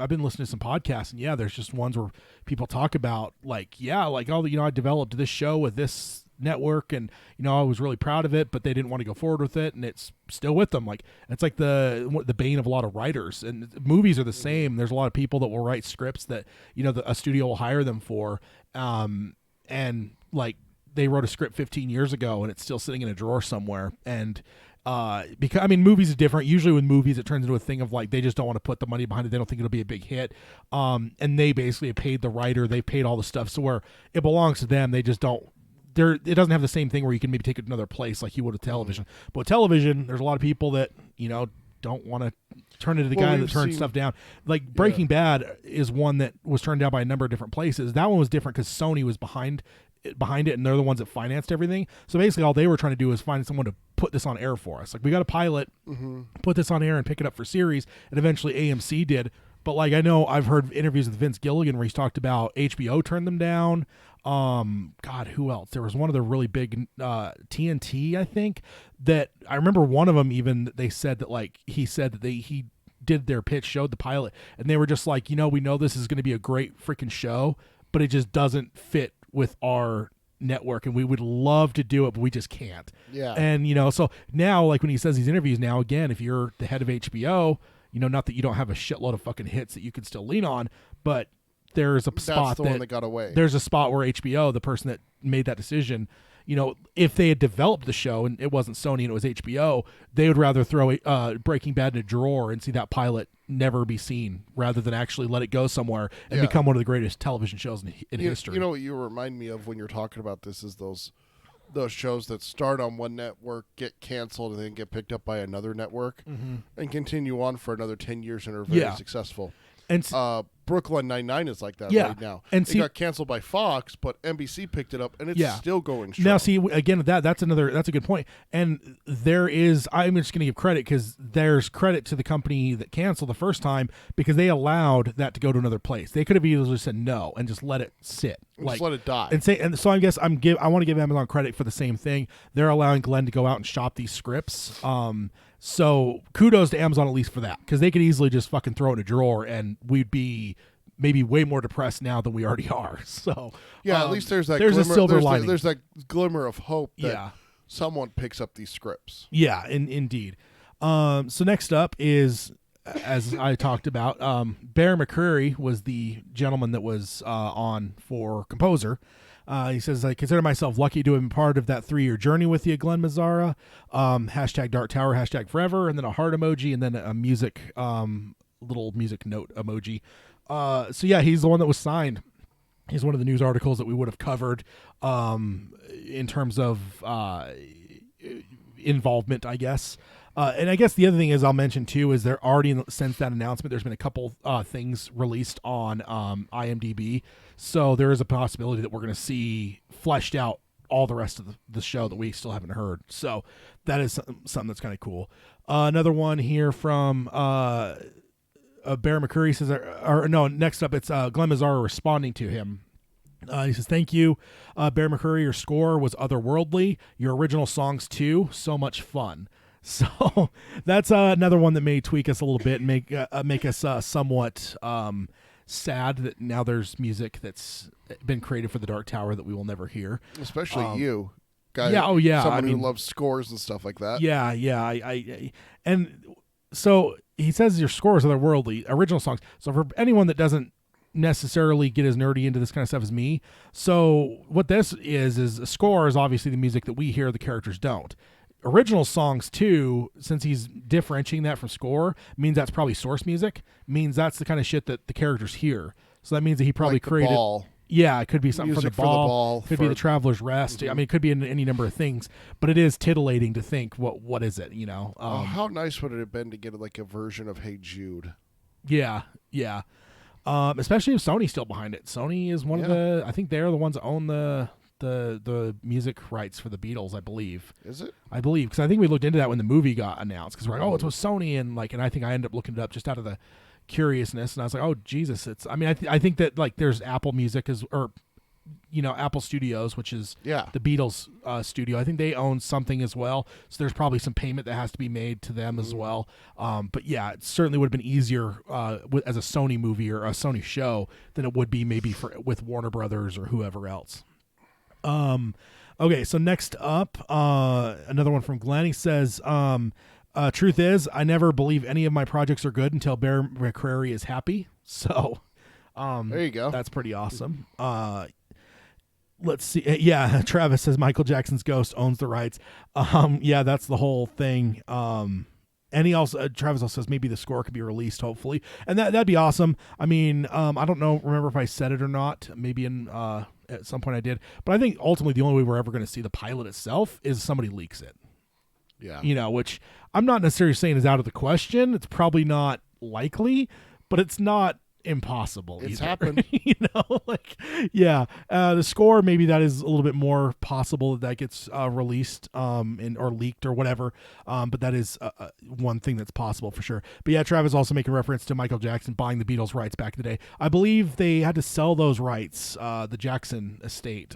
been listening to some podcasts, and yeah, there's just ones where people talk about like, I developed this show with this network, and I was really proud of it, but they didn't want to go forward with it, and it's still with them. Like, it's like the bane of a lot of writers, and movies are the same. There's a lot of people that will write scripts that a studio will hire them for, and like they wrote a script 15 years ago and it's still sitting in a drawer somewhere. And because movies is different. Usually with movies it turns into a thing of like they just don't want to put the money behind it. They don't think it'll be a big hit, and they basically have paid the writer, they've paid all the stuff, so where it belongs to them, they just don't. It doesn't have the same thing where you can maybe take it to another place like you would with television. But with television, there's a lot of people that don't want to turn into the guy that turns stuff down. Like Breaking Bad is one that was turned down by a number of different places. That one was different because Sony was behind it, and they're the ones that financed everything. So basically, all they were trying to do was find someone to put this on air for us. Like, we got a pilot, put this on air and pick it up for series, and eventually AMC did. But like, I know I've heard interviews with Vince Gilligan where he's talked about HBO turned them down. God, who else? There was one of the really big TNT, I think, that I remember one of them even, they said that like he said that he did their pitch, showed the pilot, and they were just like, we know this is going to be a great freaking show, but it just doesn't fit with our network, and we would love to do it, but we just can't. Yeah. And so now, like when he says these interviews now, again, if you're the head of HBO, not that you don't have a shitload of fucking hits that you could still lean on, but there's a spot That's the one that got away. There's a spot where HBO, the person that made that decision, if they had developed the show and it wasn't Sony and it was HBO, they would rather throw Breaking Bad in a drawer and see that pilot never be seen rather than actually let it go somewhere and become one of the greatest television shows in history. You know what you remind me of when you're talking about this is those shows that start on one network, get canceled, and then get picked up by another network and continue on for another 10 years and are very successful. And Brooklyn Nine-Nine is like that right now. And it got canceled by Fox, but NBC picked it up, and it's still going strong. Now, see, again, that's a good point. And I'm just going to give credit because there's credit to the company that canceled the first time because they allowed that to go to another place. They could have easily said no and just let it sit. Just let it die. And so I guess I want to give Amazon credit for the same thing. They're allowing Glenn to go out and shop these scripts. So kudos to Amazon at least for that, because they could easily just fucking throw it in a drawer and we'd be maybe way more depressed now than we already are. So at least there's that there's glimmer, a silver lining. There's that glimmer of hope that someone picks up these scripts. Yeah, indeed. So next up is, as I talked about, Bear McCreary was the gentleman that was on for composer. He says, I consider myself lucky to have been part of that 3-year journey with you, Glenn Mazzara. Hashtag Dark Tower, hashtag forever, and then a heart emoji, and then a music, little music note emoji. So yeah, he's the one that was signed. He's one of the news articles that we would have covered in terms of involvement, I guess. And I guess the other thing is I'll mention too is there already since that announcement there's been a couple things released on IMDb, so there is a possibility that we're going to see fleshed out all the rest of the show that we still haven't heard. So that is something that's kind of cool. Another one here from Bear McCreary says, next up it's Glenn Mazzara responding to him. He says, thank you, Bear McCreary. Your score was otherworldly. Your original songs too. So much fun. So that's another one that may tweak us a little bit and make us somewhat sad that now there's music that's been created for the Dark Tower that we will never hear. Especially you, guy. Yeah. Someone who loves scores and stuff like that. Yeah. And so he says your score is otherworldly, original songs. So for anyone that doesn't necessarily get as nerdy into this kind of stuff as me, so what this is a score is obviously the music that we hear, the characters don't. Original songs too, since he's differentiating that from score, means that's probably source music, means that's the kind of shit that the characters hear. So that means that he probably like created. Ball. Yeah, it could be something Music for the ball. Could be the Traveler's Rest. Mm-hmm. I mean, it could be any number of things, but it is tittillating to think what is it? How nice would it have been to get like a version of Hey Jude? Yeah. Especially if Sony's still behind it. Sony is one of the. I think they're the ones that own the music rights for the Beatles, I believe. Is it? I believe, because I think we looked into that when the movie got announced, because we're like, it was Sony, and I think I ended up looking it up just out of the curiousness, and I was like, oh Jesus, I think that like there's Apple Music Apple Studios, which is the Beatles studio. I think they own something as well, so there's probably some payment that has to be made to them as well. But yeah, it certainly would have been easier as a Sony movie or a Sony show than it would be maybe with Warner Brothers or whoever else. Okay, so next up, another one from Glenn. He says, truth is, I never believe any of my projects are good until Bear McCreary is happy. So there you go. That's pretty awesome. Let's see. Yeah, Travis says Michael Jackson's Ghost owns the rights. Yeah, that's the whole thing. And he also, Travis also says maybe the score could be released, hopefully. And that'd be awesome. I mean, I don't remember if I said it or not. Maybe at some point I did. But I think ultimately the only way we're ever going to see the pilot itself is somebody leaks it. Yeah. Which I'm not necessarily saying is out of the question. It's probably not likely, but it's not impossible. It's either. happened. The score, maybe that is a little bit more possible that gets released or leaked or whatever. But that is one thing that's possible for sure. But yeah, Travis also making reference to Michael Jackson buying the Beatles rights back in the day. I believe they had to sell those rights, the Jackson estate,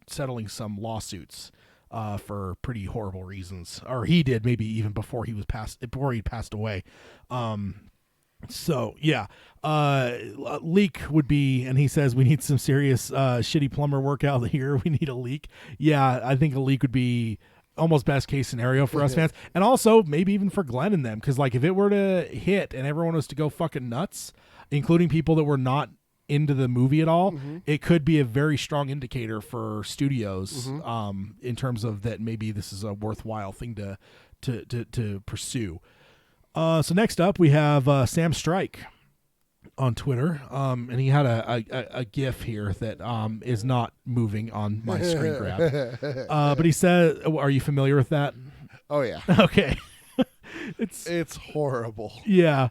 settling some lawsuits. for pretty horrible reasons, or he did maybe even before he passed away. So yeah, leak would be, and he says we need some serious shitty plumber work out here. We need a leak. Yeah, I think a leak would be almost best case scenario for us fans, and also maybe even for Glenn and them, because like if it were to hit and everyone was to go fucking nuts, including people that were not into the movie at all, it could be a very strong indicator for studios in terms of that maybe this is a worthwhile thing to pursue. So next up we have Sam Strike on Twitter, and he had a GIF here that is not moving on my screen grab. But he said, "Are you familiar with that?" Oh yeah. Okay. It's horrible. Yeah.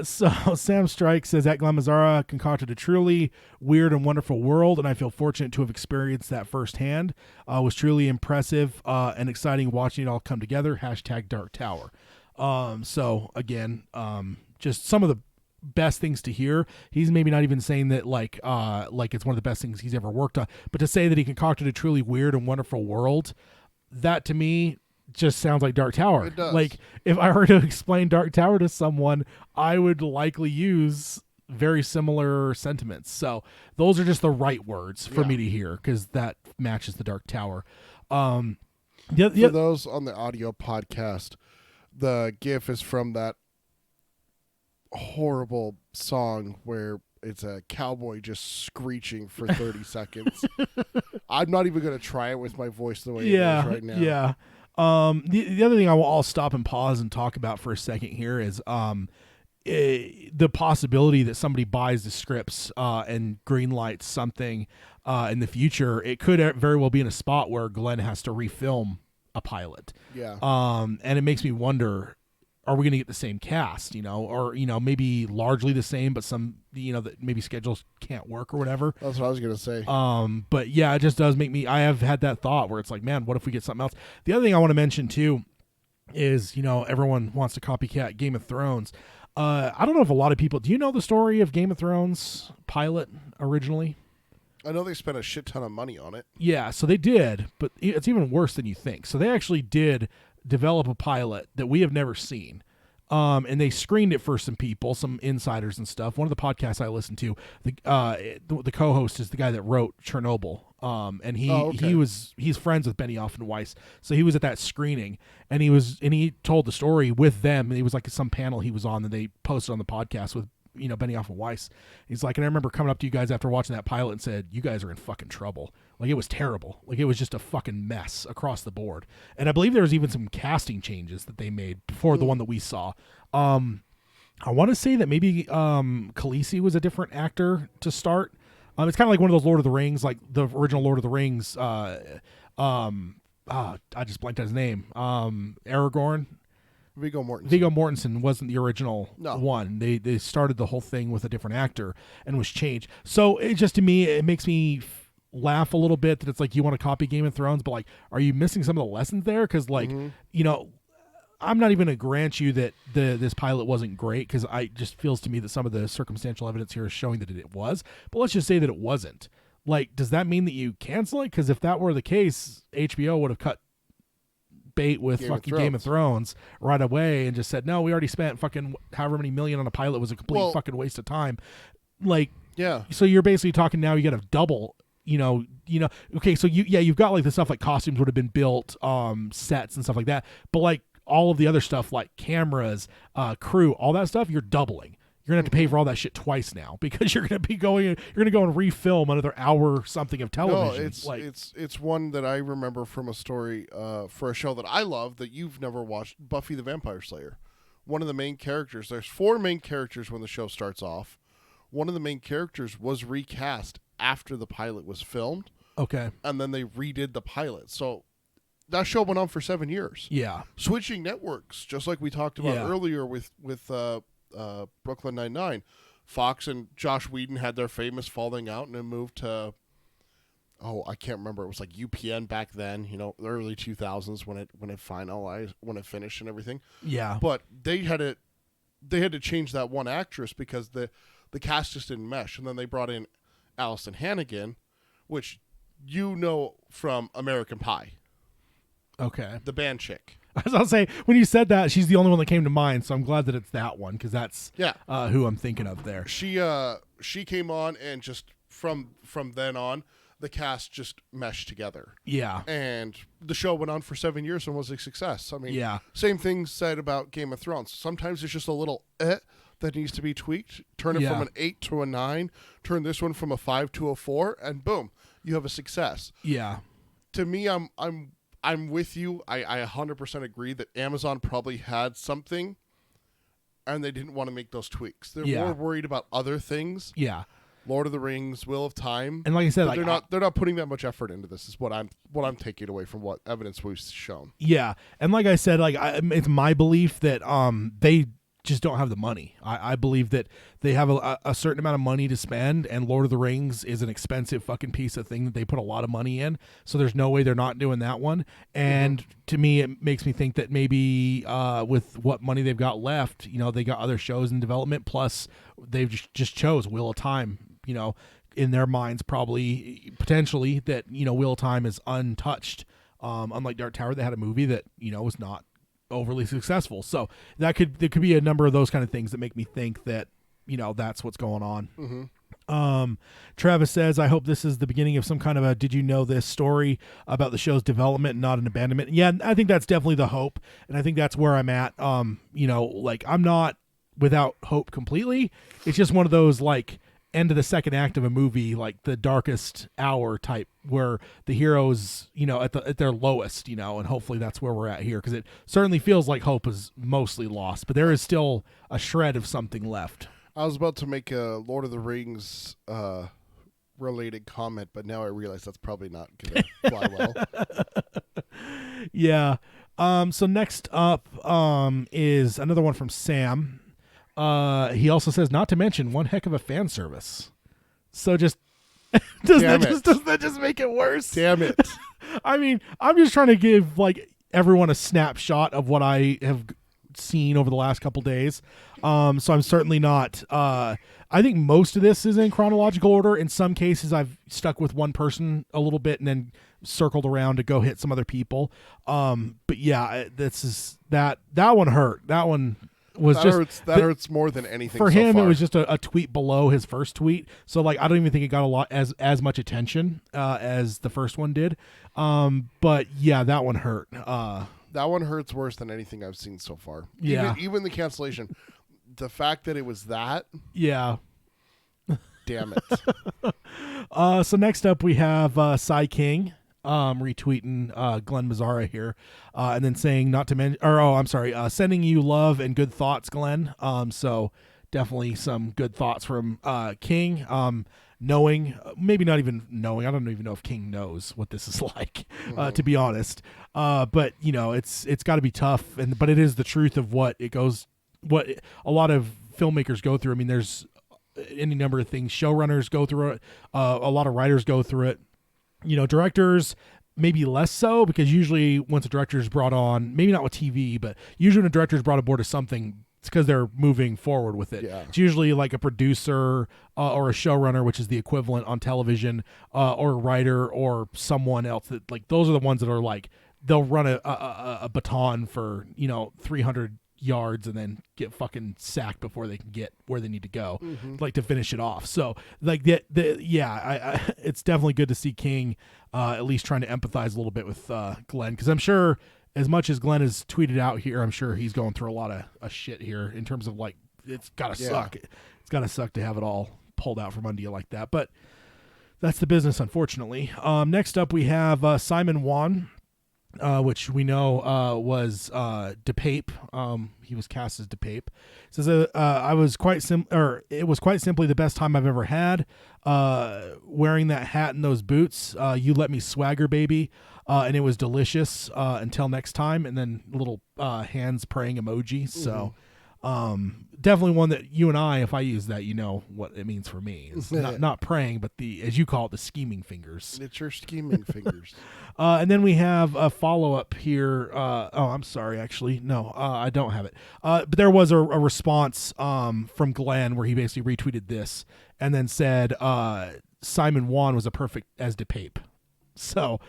So Sam Strike says that Glenn Mazzara concocted a truly weird and wonderful world, and I feel fortunate to have experienced that firsthand. Was truly impressive and exciting watching it all come together. #Dark Tower. So again, just some of the best things to hear. He's maybe not even saying that like it's one of the best things he's ever worked on, but to say that he concocted a truly weird and wonderful world, that to me just sounds like Dark Tower. It does. Like if I were to explain Dark Tower to someone, I would likely use very similar sentiments. So those are just the right words for me to hear, because that matches the Dark Tower. For those on the audio podcast, the GIF is from that horrible song where it's a cowboy just screeching for 30 seconds. I'm not even going to try it with my voice the way it is right now. Yeah. The other thing I'll stop and pause and talk about for a second here is the possibility that somebody buys the scripts and greenlights something in the future. It could very well be in a spot where Glenn has to refilm a pilot. Yeah. And it makes me wonder, are we going to get the same cast, or, maybe largely the same, but some, that maybe schedules can't work or whatever. That's what I was going to say. But yeah, it just does make me, I have had that thought where it's like, man, what if we get something else? The other thing I want to mention too is, everyone wants to copycat Game of Thrones. I don't know if a lot of people, do you know the story of Game of Thrones pilot originally? I know they spent a shit ton of money on it. Yeah, so they did, but it's even worse than you think. So they actually did develop a pilot that we have never seen. And they screened it for some people, some insiders and stuff. One of the podcasts I listened to, the co-host is the guy that wrote Chernobyl. And he's friends with Benioff and Weiss. So he was at that screening, and he told the story with them. And it was like some panel he was on that they posted on the podcast with, Benioff and Weiss. He's like, and I remember coming up to you guys after watching that pilot and said, you guys are in fucking trouble. Like, it was terrible. Like, it was just a fucking mess across the board. And I believe there was even some casting changes that they made before the one that we saw. I want to say that maybe Khaleesi was a different actor to start. It's kind of like one of those Lord of the Rings, like the original Lord of the Rings. I just blanked on his name. Aragorn. Viggo Mortensen. Viggo Mortensen wasn't the original one. They started the whole thing with a different actor and was changed. So it just, to me, it makes me laugh a little bit that it's like you want to copy Game of Thrones, but like, are you missing some of the lessons there? Because like, I'm not even going to grant you that this pilot wasn't great, because I just feels to me that some of the circumstantial evidence here is showing that it was. But let's just say that it wasn't. Like, does that mean that you cancel it? Because if that were the case, HBO would have cut bait with Game of Thrones right away and just said, no, we already spent fucking however many million on a pilot. It was a complete fucking waste of time. Like, yeah. So you're basically talking now you got to double, okay, so you've got like the stuff like costumes would have been built, sets and stuff like that. But like all of the other stuff like cameras, crew, all that stuff, you're doubling. You're gonna have to pay for all that shit twice now, because you're gonna go and refilm another hour something of television. No, it's one that I remember from a story for a show that I love that you've never watched, Buffy the Vampire Slayer. One of the main characters, there's 4 main characters when the show starts off. One of the main characters was recast after the pilot was filmed. Okay. And then they redid the pilot. So that show went on for 7 years. Yeah. Switching networks, just like we talked about earlier with Brooklyn Nine-Nine. Fox and Josh Whedon had their famous falling out, and it moved to, I can't remember. It was like UPN back then, the early 2000s when it finished and everything. Yeah. But they had to change that one actress because the cast just didn't mesh, and then they brought in Allison Hannigan, which from American Pie. Okay. the band chick. As I'll say, when you said that, she's the only one that came to mind, so I'm glad that it's that one because that's who I'm thinking of there. She came on, and just from then on, the cast just meshed together. Yeah. And the show went on for 7 years and was a success. I mean, same thing said about Game of Thrones. Sometimes it's just a little that needs to be tweaked. Turn it from an 8 to a 9. Turn this one from a 5 to a 4, and boom, you have a success. Yeah. To me, I'm with you. I 100% agree that Amazon probably had something, and they didn't want to make those tweaks. They're more worried about other things. Yeah. Lord of the Rings, Wheel of Time, and like I said, like, they're not putting that much effort into this. Is what I'm taking away from what evidence we've shown. Yeah, and like I said, like it's my belief that they just don't have the money. I believe that they have a certain amount of money to spend, and Lord of the Rings is an expensive fucking piece of thing that they put a lot of money in. So there's no way they're not doing that one. And to me, it makes me think that maybe with what money they've got left, you know, they got other shows in development. Plus, they've just chose Wheel of Time. You know, in their minds, probably potentially that, you know, Wheel of Time is untouched. Unlike Dark Tower, they had a movie that, you know, was not overly successful. So there could be a number of those kind of things that make me think that, you know, that's what's going on. Travis says, I hope this is the beginning of some kind of a did you know this story about the show's development and not an abandonment. Yeah, I think that's definitely the hope, and I think that's where I'm at. You know, like, I'm not without hope completely. It's just one of those, like, end of the second act of a movie, like the darkest hour type, where the heroes, you know, at their lowest, you know, and hopefully that's where we're at here, because it certainly feels like hope is mostly lost, but there is still a shred of something left. I was about to make a Lord of the Rings related comment, but now I realize that's probably not going to fly well. Yeah. So next up is another one from Sam. He also says, not to mention one heck of a fan service. So just does that just make it worse? Damn it. I mean, I'm just trying to give like everyone a snapshot of what I have seen over the last couple days. So I'm certainly not I think most of this is in chronological order. In some cases I've stuck with one person a little bit and then circled around to go hit some other people. But yeah, this is that one hurt. That one was that hurts more than anything for so him. far. It was just a tweet below his first tweet, so like I don't even think it got a lot as much attention as the first one did. But yeah, that one hurt. That one hurts worse than anything I've seen so far. Yeah, even the cancellation, the fact that it was that. Yeah. Damn it. So next up we have Cy King retweeting Glenn Mazzara here, and then saying not to mention, sending you love and good thoughts, Glenn. So definitely some good thoughts from King. Knowing, maybe not even knowing, I don't even know if King knows what this is like, to be honest. But you know, it's got to be tough, but it is the truth of what a lot of filmmakers go through. I mean, there's any number of things. Showrunners go through it. A lot of writers go through it. You know, directors maybe less so, because usually once a director is brought on, maybe not with TV, but usually when a director is brought aboard to something, it's because they're moving forward with it. Yeah. It's usually like a producer or a showrunner, which is the equivalent on television, or a writer or someone else. That, like, those are the ones that are like, they'll run a baton for, you know, 300 yards and then get fucking sacked before they can get where they need to go, like to finish it off. So like it's definitely good to see King at least trying to empathize a little bit with Glenn, because I'm sure as much as Glenn has tweeted out here, I'm sure he's going through a lot of shit here in terms of like, it's gotta suck. It's gotta suck to have it all pulled out from under you like that, but that's the business, unfortunately. Next up we have Simon Wan, which we know was DePape. He was cast as DePape. It says, it was quite simply the best time I've ever had. Wearing that hat and those boots, you let me swagger, baby. And it was delicious. Until next time. And then little hands praying emoji. So definitely one that you and I, if I use that, you know what it means for me. It's not praying, but the, as you call it, the scheming fingers. It's your scheming fingers. And then we have a follow-up here. I'm sorry, actually. No, I don't have it. But there was a response from Glenn where he basically retweeted this and then said Simon Wan was a perfect as DePape. So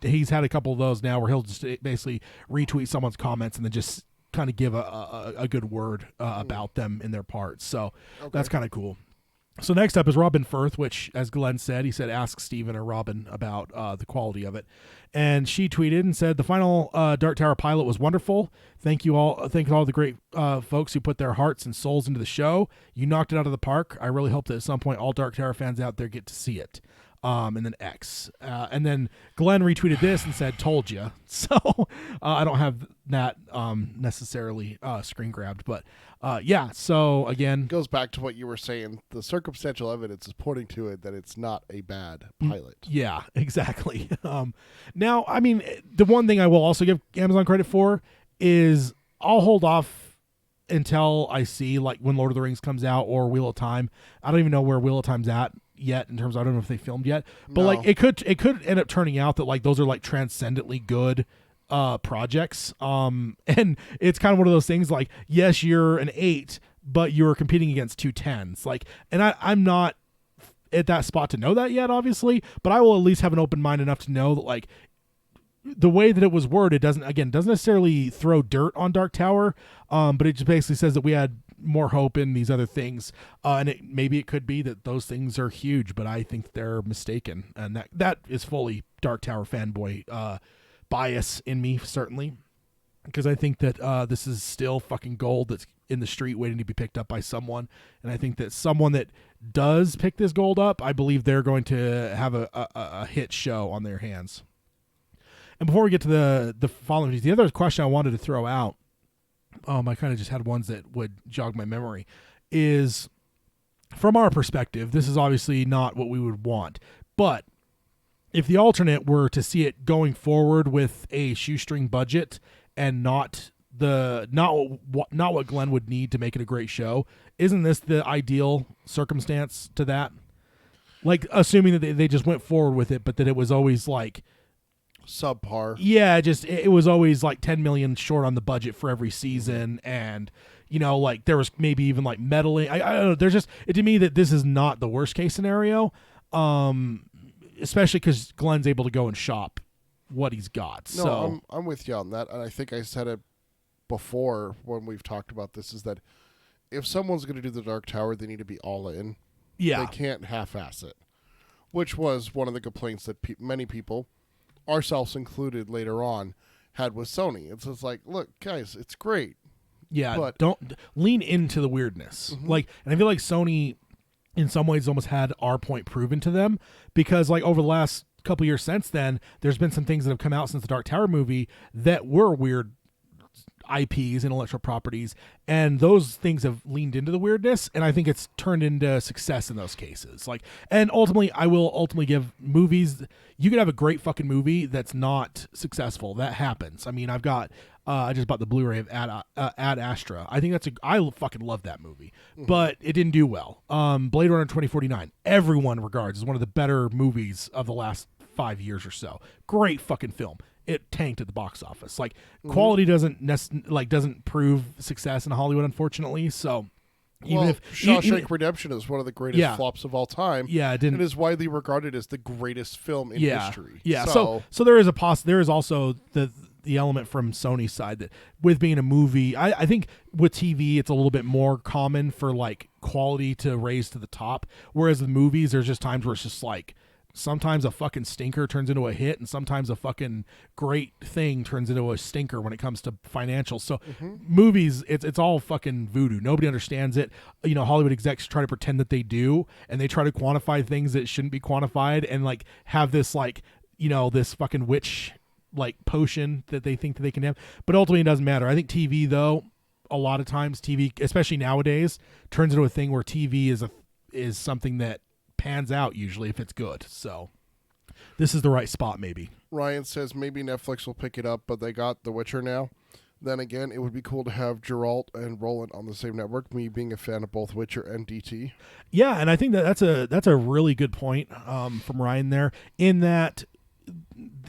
he's had a couple of those now where he'll just basically retweet someone's comments and then just kind of give a good word about them in their parts. So that's kind of cool. So next up is Robin Firth, which, as Glenn said, he said, ask Steven or Robin about the quality of it. And she tweeted and said, the final Dark Tower pilot was wonderful. Thank you all. Thank all the great folks who put their hearts and souls into the show. You knocked it out of the park. I really hope that at some point all Dark Tower fans out there get to see it. And then X. And then Glenn retweeted this and said, told you. So I don't have that necessarily screen grabbed. But yeah, so again. Goes back to what you were saying. The circumstantial evidence is pointing to it that it's not a bad pilot. Yeah, exactly. Now, I mean, the one thing I will also give Amazon credit for is I'll hold off until I see, like, when Lord of the Rings comes out or Wheel of Time. I don't even know where Wheel of Time's at yet in terms of, I don't know if they filmed yet, but like it could end up turning out that like those are like transcendently good projects, and it's kind of one of those things like, yes, you're an 8 but you're competing against 2 10s, like, and I'm not at that spot to know that yet, obviously, but I will at least have an open mind enough to know that like the way that it was worded doesn't necessarily throw dirt on Dark Tower, but it just basically says that we had more hope in these other things, and maybe it could be that those things are huge, but I think they're mistaken, and that is fully Dark Tower fanboy bias in me, certainly, because I think that this is still fucking gold that's in the street waiting to be picked up by someone, and I think that someone that does pick this gold up, I believe they're going to have a hit show on their hands. And before we get to the following, the other question I wanted to throw out, I kind of just had ones that would jog my memory, is from our perspective, this is obviously not what we would want, but if the alternate were to see it going forward with a shoestring budget and not what Glenn would need to make it a great show, isn't this the ideal circumstance to that? Like, assuming that they just went forward with it, but that it was always like subpar. Yeah, it was always like 10 million short on the budget for every season, and like there was maybe even like meddling. I don't know. There's just to me that this is not the worst case scenario, especially because Glenn's able to go and shop what he's got. No, so I'm with you on that, and I think I said it before when we've talked about this, is that if someone's going to do the Dark Tower, they need to be all in. Yeah, they can't half-ass it, which was one of the complaints that many people, ourselves included later on, had with Sony. It's just like, look, guys, it's great. Yeah, but don't lean into the weirdness. Mm-hmm. Like, and I feel like Sony, in some ways, almost had our point proven to them, because like over the last couple years since then, there's been some things that have come out since the Dark Tower movie that were weird IPs, intellectual properties, and those things have leaned into the weirdness, and I think it's turned into success in those cases. Like, and ultimately, I will give movies. You could have a great fucking movie that's not successful. That happens. I mean, I just bought the Blu-ray of Ad Astra. I think I fucking love that movie, but it didn't do well. Blade Runner 2049, everyone regards as one of the better movies of the last 5 years or so. Great fucking film. It tanked at the box office. Like, quality doesn't prove success in Hollywood, unfortunately. So even if Shawshank Redemption is one of the greatest flops of all time, it is widely regarded as the greatest film in history. Yeah. So there is there is also the element from Sony's side that with being a movie, I think with TV it's a little bit more common for like quality to raise to the top, whereas with movies there's just times where it's just like, sometimes a fucking stinker turns into a hit, and sometimes a fucking great thing turns into a stinker when it comes to financials. So movies, it's all fucking voodoo. Nobody understands it. Hollywood execs try to pretend that they do, and they try to quantify things that shouldn't be quantified, and like have this like, this fucking witch like potion that they think that they can have. But ultimately it doesn't matter. I think TV though, a lot of times TV, especially nowadays, turns into a thing where TV is something that pans out usually if it's good. So this is the right spot, maybe. Ryan says maybe Netflix will pick it up, but they got The Witcher now. Then again, it would be cool to have Geralt and Roland on the same network, me being a fan of both Witcher and DT. Yeah, and I think that's a really good point from Ryan there, in that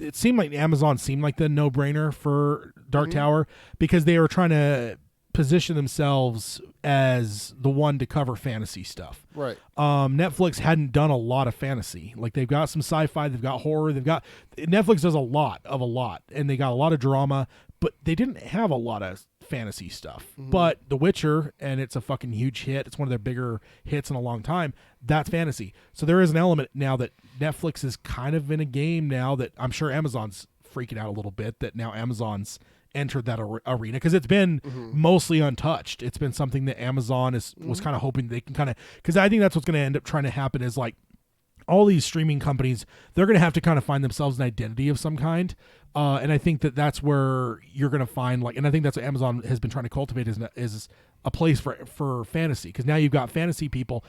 it seemed like Amazon seemed like the no-brainer for Dark Tower, because they were trying to position themselves as the one to cover fantasy stuff. Right. Netflix hadn't done a lot of fantasy. Like they've got some sci-fi, they've got horror, Netflix does a lot, and they got a lot of drama, but they didn't have a lot of fantasy stuff. But The Witcher, and it's a fucking huge hit. It's one of their bigger hits in a long time. That's fantasy. So there is an element now that Netflix is kind of in a game now that I'm sure Amazon's freaking out a little bit that now Amazon's entered that arena because it's been mostly untouched. It's been something that Amazon was kind of hoping they can kind of, because I think that's what's going to end up trying to happen is like all these streaming companies, they're going to have to kind of find themselves an identity of some kind. And I think that's where you're going to find and I think that's what Amazon has been trying to cultivate is a place for fantasy. Cause now you've got fantasy people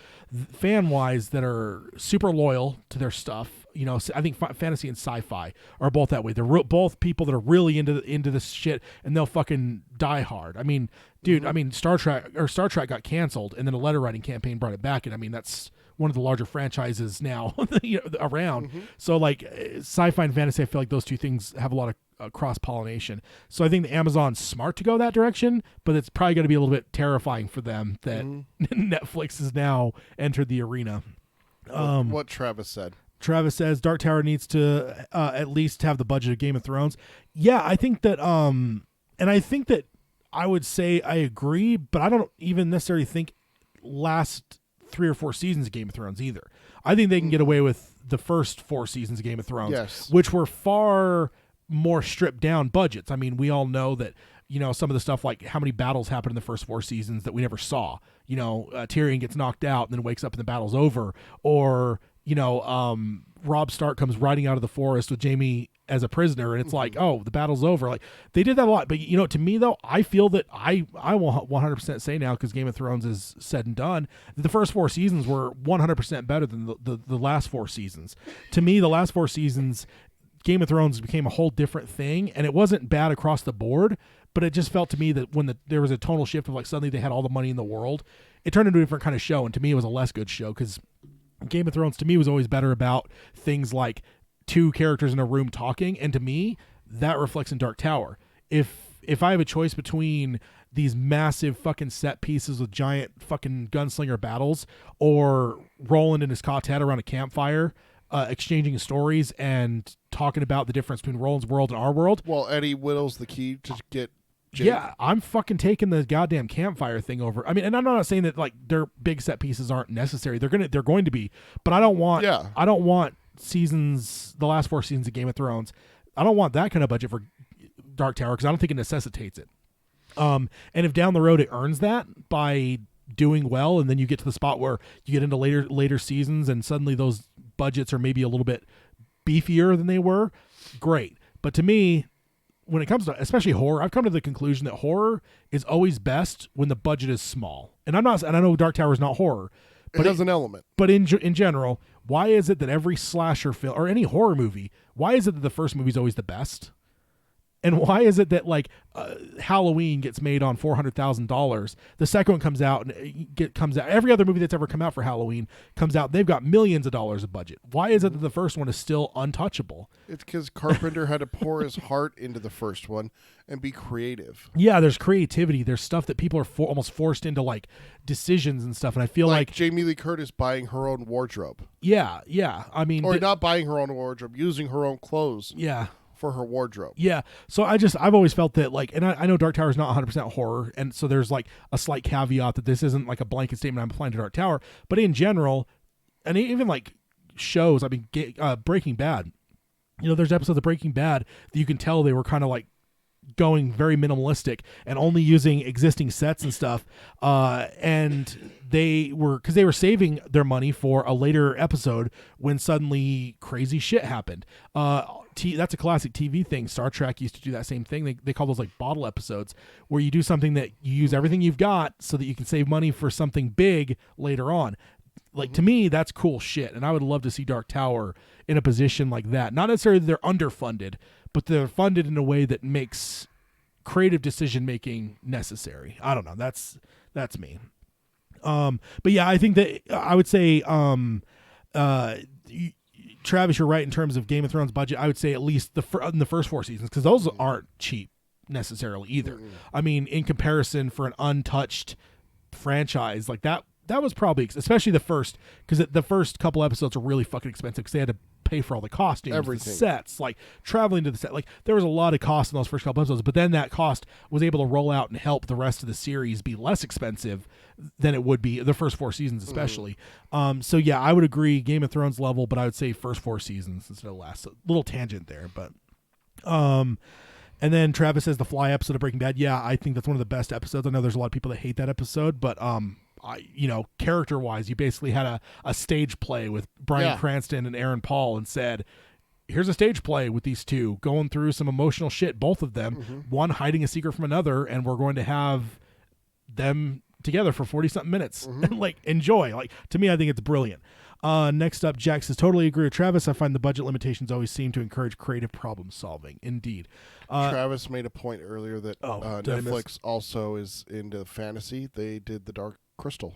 fan wise that are super loyal to their stuff. I think fantasy and sci-fi are both that way. They're both people that are really into this shit and they'll fucking die hard. I mean, dude, Star Trek got canceled and then a letter writing campaign brought it back. And I mean, that's one of the larger franchises now around. So like sci-fi and fantasy, I feel like those two things have a lot of cross-pollination. So I think the Amazon's smart to go that direction, but it's probably going to be a little bit terrifying for them that Netflix has now entered the arena. What Travis said. Travis says Dark Tower needs to at least have the budget of Game of Thrones. Yeah, I think that and I think that I would say I agree, but I don't even necessarily think last 3 or 4 seasons of Game of Thrones either. I think they can get away with the first 4 seasons of Game of Thrones, which were far more stripped down budgets. I mean, we all know that, some of the stuff like how many battles happened in the first 4 seasons that we never saw. Tyrion gets knocked out and then wakes up and the battle's over. Or, Robb Stark comes riding out of the forest with Jaime as a prisoner and it's like, oh, the battle's over. Like they did that a lot. But to me though, I feel that I will 100% say now, because Game of Thrones is said and done, that the first 4 seasons were 100% better than the last 4 seasons. To me, the last 4 seasons, Game of Thrones became a whole different thing, and it wasn't bad across the board, but it just felt to me that when there was a tonal shift of like suddenly they had all the money in the world, it turned into a different kind of show. And to me, it was a less good show because Game of Thrones to me was always better about things like 2 characters in a room talking, and to me that reflects in Dark Tower. If I have a choice between these massive fucking set pieces with giant fucking gunslinger battles or Roland and his quartet around a campfire exchanging stories and talking about the difference between Roland's world and our world, well, Eddie whittles the key to get Jake. Yeah, I'm fucking taking the goddamn campfire thing over. I mean, and I'm not saying that like their big set pieces aren't necessary. They're going to be, but I don't want the last 4 seasons of Game of Thrones. I don't want that kind of budget for Dark Tower because I don't think it necessitates it. And if down the road it earns that by doing well, and then you get to the spot where you get into later seasons and suddenly those budgets are maybe a little bit beefier than they were, great. But to me, when it comes to especially horror, I've come to the conclusion that horror is always best when the budget is small. And I know Dark Tower is not horror, but it has an element. But in general, why is it that every slasher film or any horror movie, why is it that the first movie is always the best? And why is it that like Halloween gets made on $400,000? The second one comes out and comes out. Every other movie that's ever come out for Halloween comes out. They've got millions of dollars of budget. Why is it that the first one is still untouchable? It's because Carpenter had to pour his heart into the first one and be creative. Yeah, there's creativity. There's stuff that people are almost forced into like decisions and stuff. And I feel like Jamie Lee Curtis buying her own wardrobe. Yeah. I mean, or not buying her own wardrobe, using her own clothes. Yeah. For her wardrobe. Yeah. So I've always felt that like, and I know Dark Tower is not 100% horror. And so there's like a slight caveat that this isn't like a blanket statement I'm applying to Dark Tower, but in general, and even like shows, I mean, Breaking Bad, there's episodes of Breaking Bad that you can tell they were kind of like going very minimalistic and only using existing sets and stuff. And they were saving their money for a later episode when suddenly crazy shit happened. That's a classic TV thing. Star Trek used to do that same thing. They call those like bottle episodes, where you do something that you use everything you've got so that you can save money for something big later on. Like, to me, that's cool shit. And I would love to see Dark Tower in a position like that. Not necessarily that they're underfunded, but they're funded in a way that makes creative decision making necessary. I don't know. That's me. But yeah, I think that I would say, Travis, you're right in terms of Game of Thrones budget. I would say at least in the first 4 seasons, because those aren't cheap. necessarily either. I mean, in comparison for an untouched franchise like that was probably, especially the first, because the first couple episodes are really fucking expensive because they had to pay for all the costumes, Everything. the sets, like traveling to the set. Like there was a lot of cost in those first couple episodes, but then that cost was able to roll out and help the rest of the series be less expensive than it would be the first 4 seasons, especially. So yeah, I would agree, Game of Thrones level, but I would say first 4 seasons instead of last. So, little tangent there, but and then Travis says the Fly episode of Breaking Bad. Yeah, I think that's one of the best episodes. I know there's a lot of people that hate that episode, but character wise, you basically had a stage play with Bryan Cranston and Aaron Paul and said, here's a stage play with these two going through some emotional shit, both of them, one hiding a secret from another, and we're going to have them together for 40 something minutes and like enjoy. Like, to me, I think it's brilliant. Next up, Jack says, totally agree with Travis. I find the budget limitations always seem to encourage creative problem solving. Indeed. Travis made a point earlier that did I miss? Netflix also is into fantasy. They did The Dark Crystal.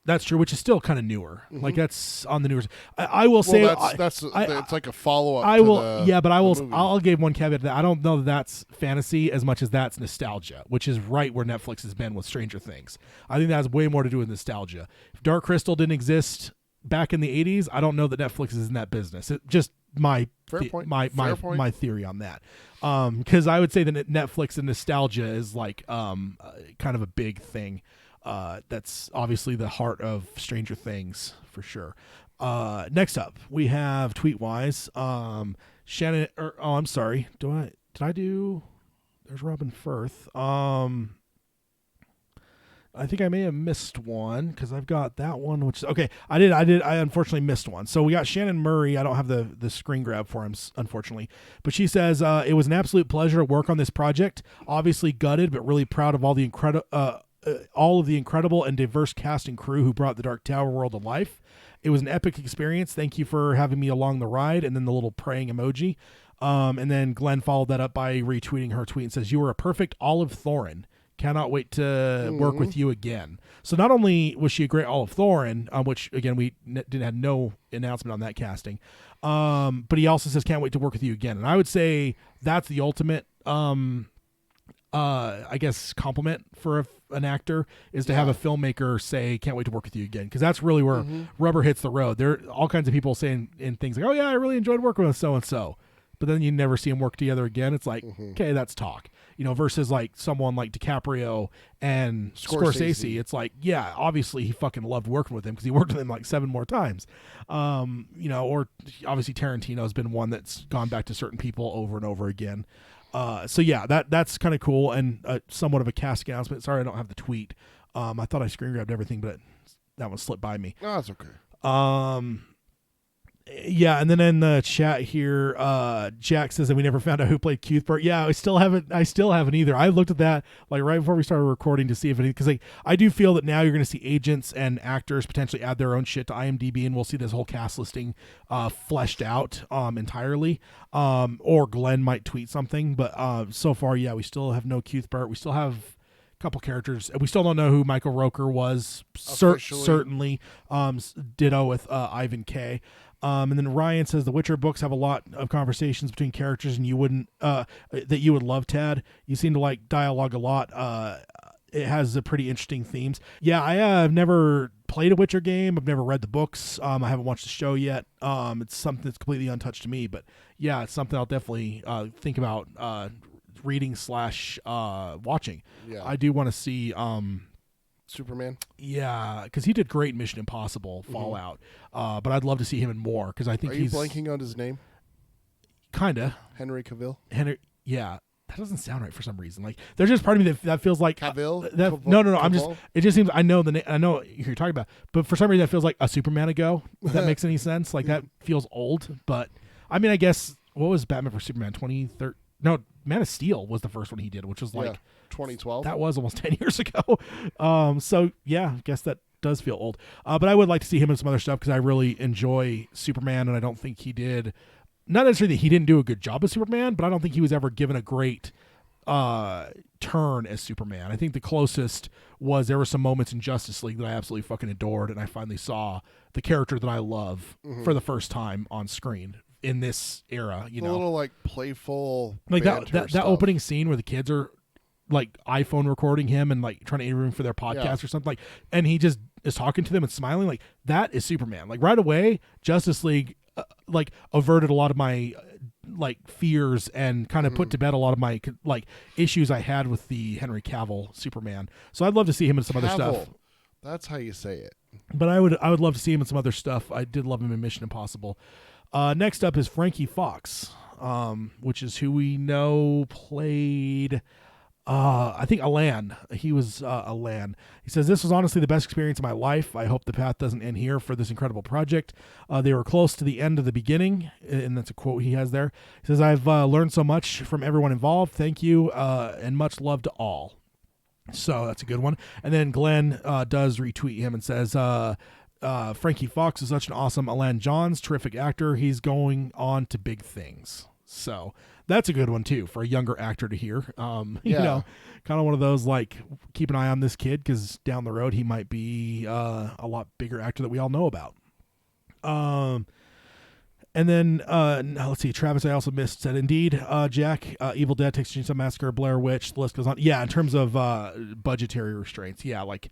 That's true, which is still kind of newer. Like that's on the newer. I will say it's like a follow up. I'll give one caveat to that. I don't know that that's fantasy as much as that's nostalgia, which is right where Netflix has been with Stranger Things. I think that has way more to do with nostalgia. If Dark Crystal didn't exist back in the 80s, I don't know that Netflix is in that business. It just my theory on that. Because I would say that Netflix and nostalgia is like kind of a big thing. That's obviously the heart of Stranger Things for sure. Next up, we have Tweetwise. Shannon. I'm sorry. Did I do? There's Robin Firth. I think I may have missed one because I've got that one, which is okay. I unfortunately missed one. So we got Shannon Murray. I don't have the screen grab for him, unfortunately, but she says it was an absolute pleasure to work on this project. Obviously gutted, but really proud of all of the incredible and diverse cast and crew who brought the Dark Tower world to life. It was an epic experience. Thank you for having me along the ride. And then the little praying emoji. And then Glenn followed that up by retweeting her tweet and says, you were a perfect Olive Thorin. Cannot wait to work with you again. So not only was she a great Olive Thorin, which again, we didn't have no announcement on that casting. But he also says, can't wait to work with you again. And I would say that's the ultimate, I guess, compliment for an actor is to have a filmmaker say, can't wait to work with you again. Because that's really where rubber hits the road. There are all kinds of people saying in things like, oh yeah, I really enjoyed working with so-and-so. But then you never see them work together again. It's like, okay, that's talk. Versus like someone like DiCaprio and Scorsese. It's like, yeah, obviously he fucking loved working with him because he worked with him like 7 more times. Or obviously Tarantino has been one that's gone back to certain people over and over again. So yeah, that's kind of cool and somewhat of a casting announcement. Sorry, I don't have the tweet. I thought I screen grabbed everything, but that one slipped by me. No, that's okay. Yeah, and then in the chat here, Jack says that we never found out who played Cuthbert. Yeah, I still haven't either. I looked at that like right before we started recording to see if because I do feel that now you're going to see agents and actors potentially add their own shit to IMDb, and we'll see this whole cast listing fleshed out entirely. Or Glenn might tweet something, but so far, yeah, we still have no Cuthbert. We still have couple characters. We still don't know who Michael Roker was. Certainly, ditto with Ivan K. And then Ryan says the Witcher books have a lot of conversations between characters, and you wouldn't that you would love, Tad. You seem to like dialogue a lot. It has a pretty interesting themes. Yeah, I have never played a Witcher game. I've never read the books. I haven't watched the show yet. It's something that's completely untouched to me. But yeah, it's something I'll definitely think about reading / watching. Yeah. I do want to see Superman. Yeah, because he did great in Mission Impossible Fallout. But I'd love to see him in more because I think Are you blanking on his name? Kinda. Henry Cavill. Yeah. That doesn't sound right for some reason. Like there's just part of me that feels like Cavill. No. I'm just. It just seems I know the name. I know who you're talking about, but for some reason that feels like a Superman ago. If that makes any sense. Like that feels old. But I mean, I guess what was Batman for Superman 2013? No, Man of Steel was the first one he did, which was like 2012. That was almost 10 years ago. So yeah, I guess that does feel old. But I would like to see him in some other stuff because I really enjoy Superman, and I don't think he did. Not necessarily that he didn't do a good job as Superman, but I don't think he was ever given a great turn as Superman. I think the closest was there were some moments in Justice League that I absolutely fucking adored, and I finally saw the character that I love for the first time on screen. in this era. You a know, little like playful, like that banter that stuff. opening scene where the kids are like iPhone recording him and like trying to interview him for their podcast Yeah. or something, like, and he just is talking to them and smiling, like that is Superman. Like right away, Justice League like averted a lot of my like fears and kind of put to bed a lot of my like issues I had with the Henry Cavill Superman. So I'd love to see him in some other stuff. Cavill. That's how you say it. But I would love to see him in some other stuff. I did love him in Mission Impossible. Next up is Frankie Fox, which is who we know played I think Alan. He was Alan. He says, "This was honestly the best experience of my life. I hope the path doesn't end here for this incredible project. They were close to the end of the beginning," and that's a quote he has there. He says, "I've learned so much from everyone involved. Thank you, and much love to all." So that's a good one. And then Glenn does retweet him and says, Frankie Fox is such an awesome Alan Johns, terrific actor. He's going on to big things. So that's a good one too for a younger actor to hear. You know, kind of one of those like keep an eye on this kid because down the road he might be a lot bigger actor that we all know about. And then now let's see. Travis, I also missed, said, "Indeed, Jack, Evil Dead, Texas Chainsaw Massacre, Blair Witch, the list goes on." Yeah, in terms of budgetary restraints, yeah, like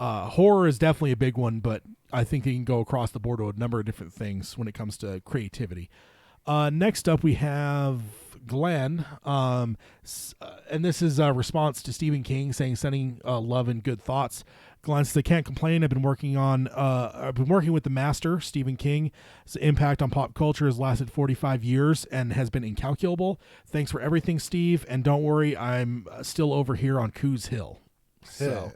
horror is definitely a big one, but I think they can go across the board to a number of different things when it comes to creativity. Next up, we have Glenn, and this is a response to Stephen King saying, "Sending love and good thoughts." Glenn says, "I can't complain. I've been working with the master, Stephen King. His impact on pop culture has lasted 45 years and has been incalculable. Thanks for everything, Steve. And don't worry, I'm still over here on Coos Hill." So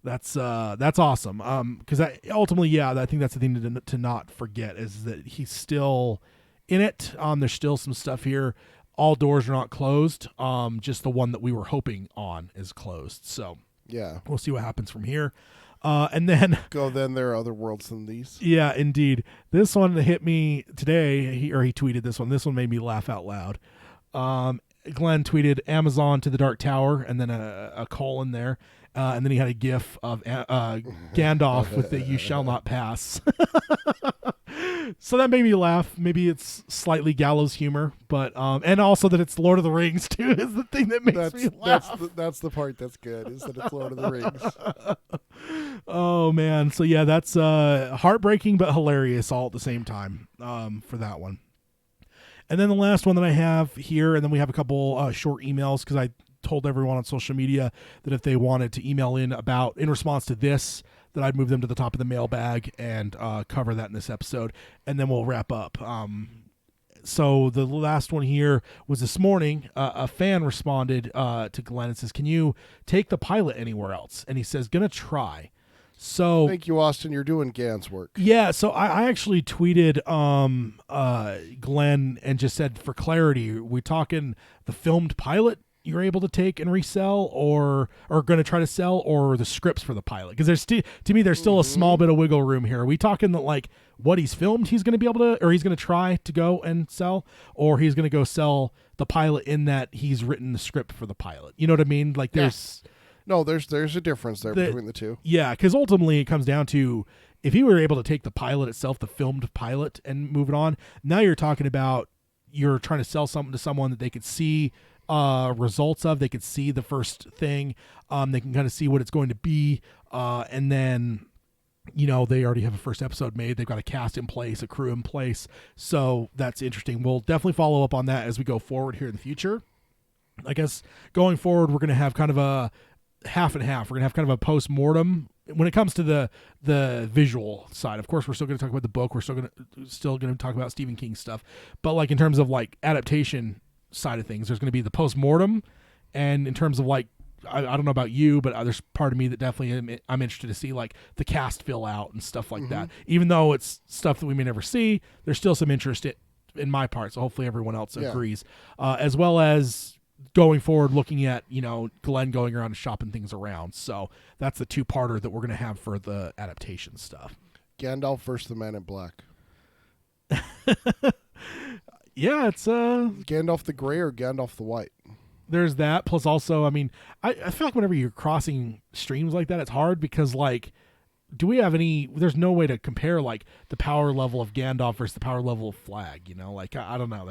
that's awesome. Because ultimately, I think that's the thing to not forget is that he's still in it. There's still some stuff here. All doors are not closed. Just the one that we were hoping on is closed. So. Yeah. We'll see what happens from here. And then then there are other worlds than these. Yeah, indeed. This one hit me today. He tweeted this one. This one made me laugh out loud. Glenn tweeted Amazon to the Dark Tower and then a colon there. And then he had a gif of Gandalf with the "You shall not pass." So that made me laugh. Maybe it's slightly gallows humor, but and also that it's Lord of the Rings too is the thing that makes me laugh. That's the part that's good, is that it's Lord of the Rings. Oh man, so yeah, that's heartbreaking but hilarious all at the same time for that one. And then the last one that I have here, and then we have a couple short emails because I told everyone on social media that if they wanted to email in response to this, that I'd move them to the top of the mailbag and cover that in this episode, and then we'll wrap up. So the last one here was this morning. A fan responded to Glenn and says, "Can you take the pilot anywhere else?" And he says, "Gonna try." So thank you, Austin. You're doing Gann's work. Yeah, so I actually tweeted Glenn and just said, for clarity, we talking the filmed pilot you're able to take and resell or going to try to sell, or the scripts for the pilot? Because there's to me there's still a small bit of wiggle room here. Are we talking that like what he's filmed he's going to be able to, or he's going to try to go and sell, or he's going to go sell the pilot in that he's written the script for the pilot? You know what I mean? Like there's no, there's a difference there between the two. Yeah, because ultimately it comes down to if he were able to take the pilot itself, the filmed pilot, and move it on. Now you're talking about you're trying to sell something to someone that they could see results of. They could see the first thing. They can kind of see what it's going to be, and then they already have a first episode made. They've got a cast in place, a crew in place. So that's interesting. We'll definitely follow up on that as we go forward here in the future. I guess going forward, we're going to have kind of a half and half. We're gonna have kind of a post-mortem when it comes to the visual side. Of course, we're still gonna talk about the book. We're still gonna talk about Stephen King stuff. But like in terms of like adaptation side of things, there's gonna be the post-mortem, and in terms of like I don't know about you, but there's part of me that definitely I'm interested to see like the cast fill out and stuff like that. Even though it's stuff that we may never see, there's still some interest in my part. So hopefully everyone else agrees, as well as going forward, looking at, Glenn going around and shopping things around. So that's the two-parter that we're going to have for the adaptation stuff. Gandalf versus the Man in Black. Yeah, it's Gandalf the Gray or Gandalf the White. There's that. Plus also, I mean, I feel like whenever you're crossing streams like that, it's hard because like do we have any? There's no way to compare like the power level of Gandalf versus the power level of Flag. You know, like I don't know.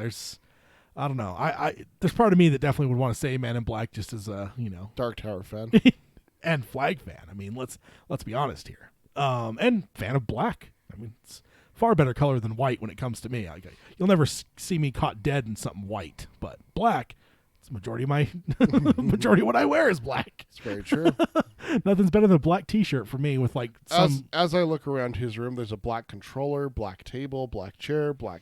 I don't know. There's part of me that definitely would want to say Man in Black just as a Dark Tower fan. and Flag fan. I mean, let's be honest here. And fan of black. I mean, it's far better color than white when it comes to me. You'll never see me caught dead in something white, but black. It's the majority of my majority of what I wear is black. It's very true. Nothing's better than a black T-shirt for me with like some. As I look around his room, there's a black controller, black table, black chair, black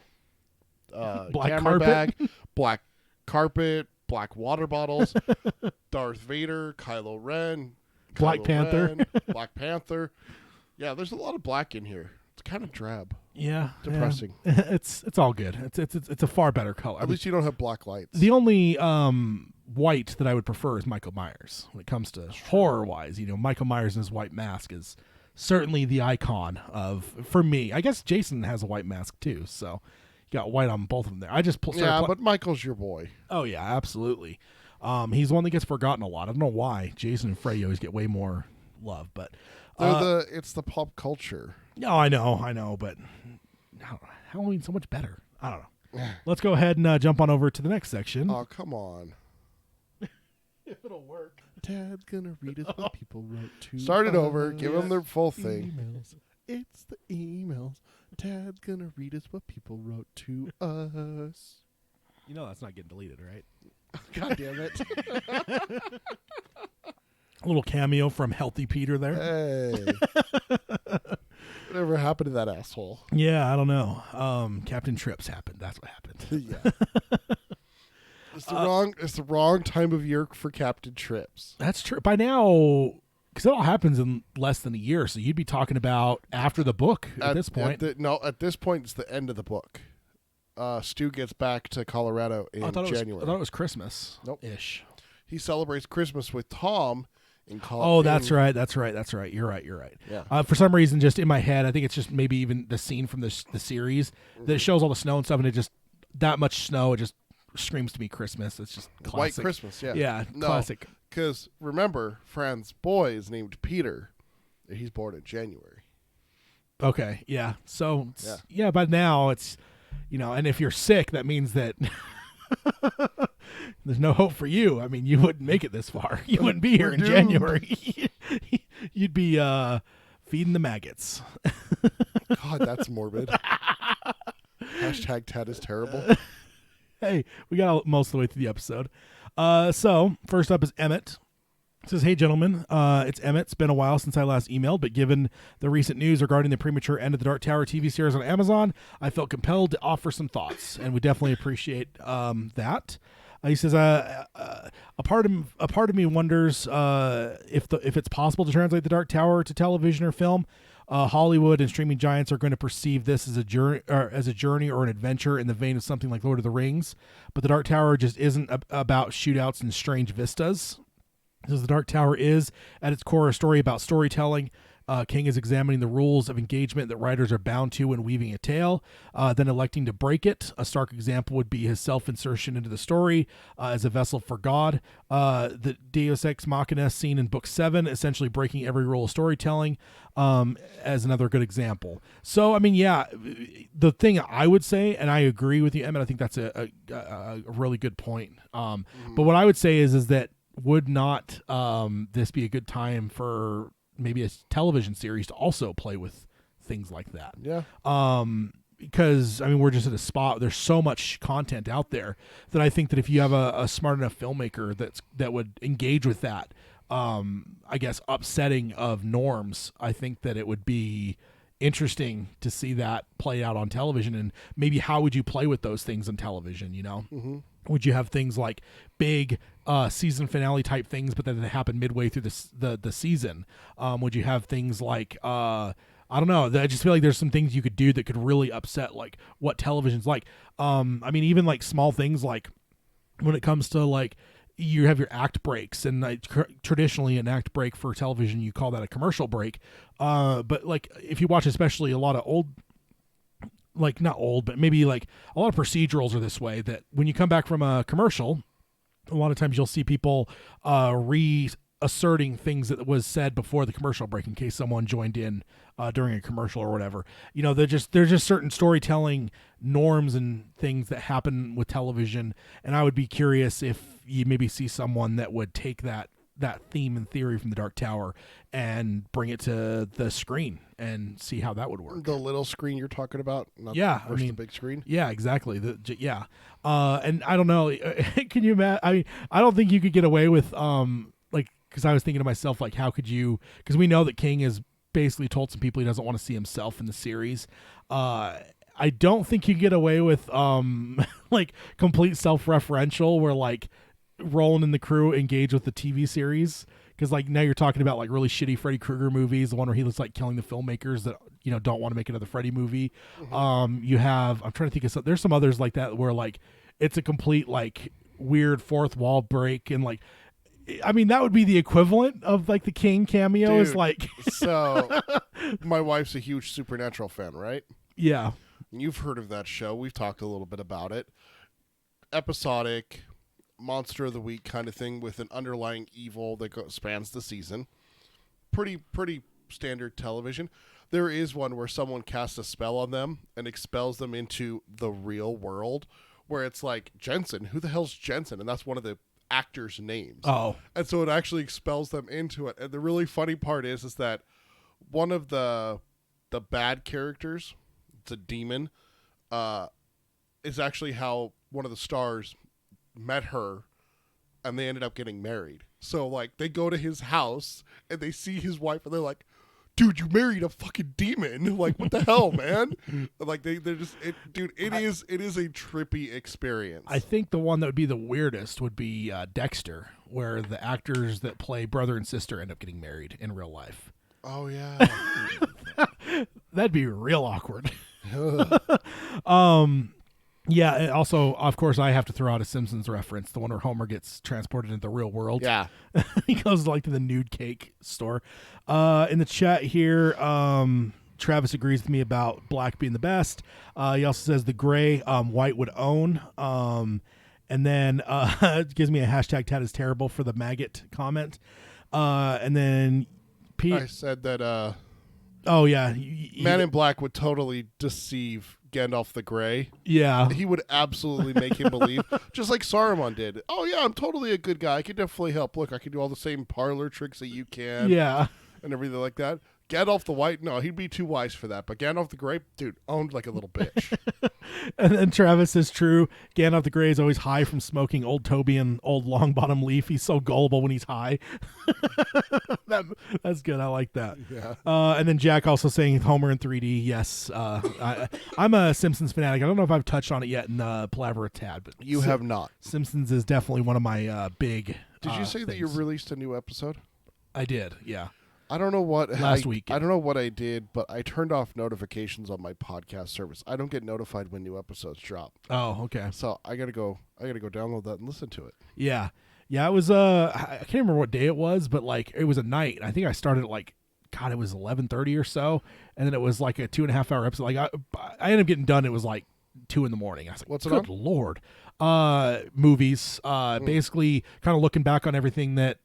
Black camera carpet. bag, black carpet, black water bottles, Darth Vader, Kylo Ren, Black Panther. Black Panther. Yeah, there's a lot of black in here. It's kind of drab. Yeah, Depressing. yeah. It's all good. It's a far better color. At least you don't have black lights. The only white that I would prefer is Michael Myers when it comes to horror wise. Michael Myers and his white mask is certainly the icon for me. I guess Jason has a white mask too, so you got white on both of them there. I just but Michael's your boy. Oh yeah, absolutely. He's one that gets forgotten a lot. I don't know why. Jason and Freddy always get way more love, but it's the pop culture. No, I know, but Halloween's so much better. I don't know. Let's go ahead and jump on over to the next section. Oh, come on. If it'll work. Dad's gonna read us what people wrote to. Start it over. Give them their full thing. Emails. It's the emails. Dad's gonna read us what people wrote to us. That's not getting deleted, right? God damn it. A little cameo from Healthy Peter there. Hey. Whatever happened to that asshole? Yeah, I don't know. Captain Trips happened. That's what happened. Yeah. It's the wrong time of year for Captain Trips. That's true. By now, because it all happens in less than a year, so you'd be talking about after the book at this point. At this point, it's the end of the book. Stu gets back to Colorado in January. I thought it was Christmas. Nope. Ish. He celebrates Christmas with Tom in Colorado. Oh, that's right. You're right. Yeah. For some reason, just in my head, I think it's just maybe even the scene from the series that shows all the snow and stuff, and it just that much snow, it just screams to me Christmas. It's just classic. White Christmas, yeah. Yeah, no, classic. Because remember, Fran's boy is named Peter. He's born in January. Okay, yeah. So, yeah, but now it's, and if you're sick, that means that there's no hope for you. I mean, you wouldn't make it this far. You wouldn't be here in January. You'd be feeding the maggots. God, that's morbid. Hashtag Ted is terrible. Hey, we got most of the way through the episode. So, first up is Emmett. It says, hey, gentlemen, it's Emmett. It's been a while since I last emailed, but given the recent news regarding the premature end of the Dark Tower TV series on Amazon, I felt compelled to offer some thoughts, and we definitely appreciate that. He says, a part of me wonders if it's possible to translate the Dark Tower to television or film. Hollywood and streaming giants are going to perceive this as a journey or an adventure in the vein of something like Lord of the Rings, but the Dark Tower just isn't about shootouts and strange vistas. Because the Dark Tower is, at its core, a story about storytelling. King is examining the rules of engagement that writers are bound to when weaving a tale, then electing to break it. A stark example would be his self-insertion into the story as a vessel for God. The Deus Ex Machina scene in Book 7, essentially breaking every rule of storytelling, as another good example. So, I mean, yeah, the thing I would say, and I agree with you, Emmett, I think that's a really good point. But what I would say is that would not this be a good time for maybe a television series to also play with things like that? Yeah. Because, I mean, we're just at a spot, there's so much content out there that I think that if you have a smart enough filmmaker that would engage with that, I guess, upsetting of norms, I think that it would be interesting to see that play out on television. And maybe how would you play with those things on television, Mm-hmm. Would you have things like big season finale type things, but then they happen midway through the season? Would you have things like I don't know. I just feel like there's some things you could do that could really upset like what television's like. I mean, even like small things like when it comes to like you have your act breaks, and traditionally an act break for television you call that a commercial break. But like if you watch especially a lot of old. Like not old, but maybe like a lot of procedurals are this way, that when you come back from a commercial, a lot of times you'll see people asserting things that was said before the commercial break in case someone joined in during a commercial or whatever. You know, there's just certain storytelling norms and things that happen with television, and I would be curious if you maybe see someone that would take that theme and theory from the Dark Tower and bring it to the screen and see how that would work. The little screen you're talking about, not Yeah, versus the big screen. Yeah, exactly. And I don't know. Can you imagine? I mean, I don't think you could get away with because I was thinking to myself, like, how could you? Because we know that King has basically told some people he doesn't want to see himself in the series. I don't think you get away with like complete self-referential where like Roland and the crew engage with the TV series. Because like now you're talking about like really shitty Freddy Krueger movies, the one where he looks like killing the filmmakers that don't want to make another Freddy movie. Mm-hmm. You have, I'm trying to think of there's some others like that where like it's a complete like weird fourth wall break and like. I mean, that would be the equivalent of like the King cameo. Is like so. My wife's a huge Supernatural fan, right? Yeah, You've heard of that show. We've talked a little bit about it. Episodic, monster of the week kind of thing with an underlying evil that spans the season. Pretty standard television. There is one where someone casts a spell on them and expels them into the real world, where it's like, Jensen, who the hell's Jensen? And that's one of the actors' names. Oh. And so it actually expels them into it. And the really funny part is that one of the bad characters, it's a demon, is actually how one of the stars met her, and they ended up getting married. So like they go to his house and they see his wife and they're like, dude, you married a fucking demon. Like, what the hell, man? Like they're just it is a trippy experience. I think the one that would be the weirdest would be Dexter, where the actors that play brother and sister end up getting married in real life. Oh yeah. That'd be real awkward. Yeah, and also, of course, I have to throw out a Simpsons reference, the one where Homer gets transported into the real world. Yeah. He goes like to the nude cake store. In the chat here, Travis agrees with me about black being the best. He also says the gray, white would own. And then it gives me a hashtag Tat is terrible for the maggot comment. And then I said that oh yeah, Man in Black would totally deceive Gandalf the Grey. Yeah. He would absolutely make him believe, just like Saruman did. Oh yeah, I'm totally a good guy. I can definitely help. Look, I can do all the same parlor tricks that you can. Yeah. And everything like that. Gandalf the White, no, he'd be too wise for that. But Gandalf the Grey, dude, owned like a little bitch. And then Travis is true. Gandalf the Grey is always high from smoking Old Toby and Old Longbottom Leaf. He's so gullible when he's high. That's good. I like that. Yeah. And then Jack also saying Homer in 3D. Yes. I'm a Simpsons fanatic. I don't know if I've touched on it yet in Palaver a tad, but You have not. Simpsons is definitely one of my big Did you say that you things. released a new episode? I did, yeah. I don't know what Last week. I don't know what I did, but I turned off notifications on my podcast service. I don't get notified when new episodes drop. Oh, okay. So I gotta go download that and listen to it. Yeah. Yeah, it was I can't remember what day it was, but like it was a night. I think I started at like God, it was 11:30 or so, and then it was like a 2.5 hour episode. Like I ended up getting done. It was like 2 a.m. I was like, What's it good on? Lord. Movies. Basically kind of looking back on everything that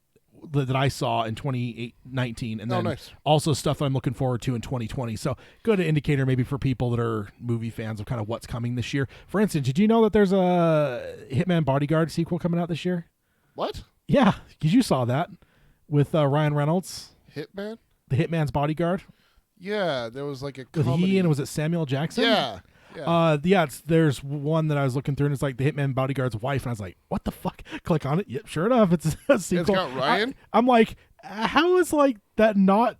I saw in 2019, and then nice. also stuff that I'm looking forward to in 2020. So good indicator maybe for people that are movie fans of kind of what's coming this year. For instance, did you know that there's a Hitman Bodyguard sequel coming out this year? What? Yeah, because you saw that with Ryan Reynolds, Hitman? the Hitman's Bodyguard. Yeah, there was like a With comedy. he and was it Samuel Jackson? Yeah. Yeah. There's one that I was looking through, and it's like the Hitman Bodyguard's wife, and I was like, "What the fuck?" Click on it. Yep, sure enough, it's a sequel. got Ryan? I'm like, how is like that not?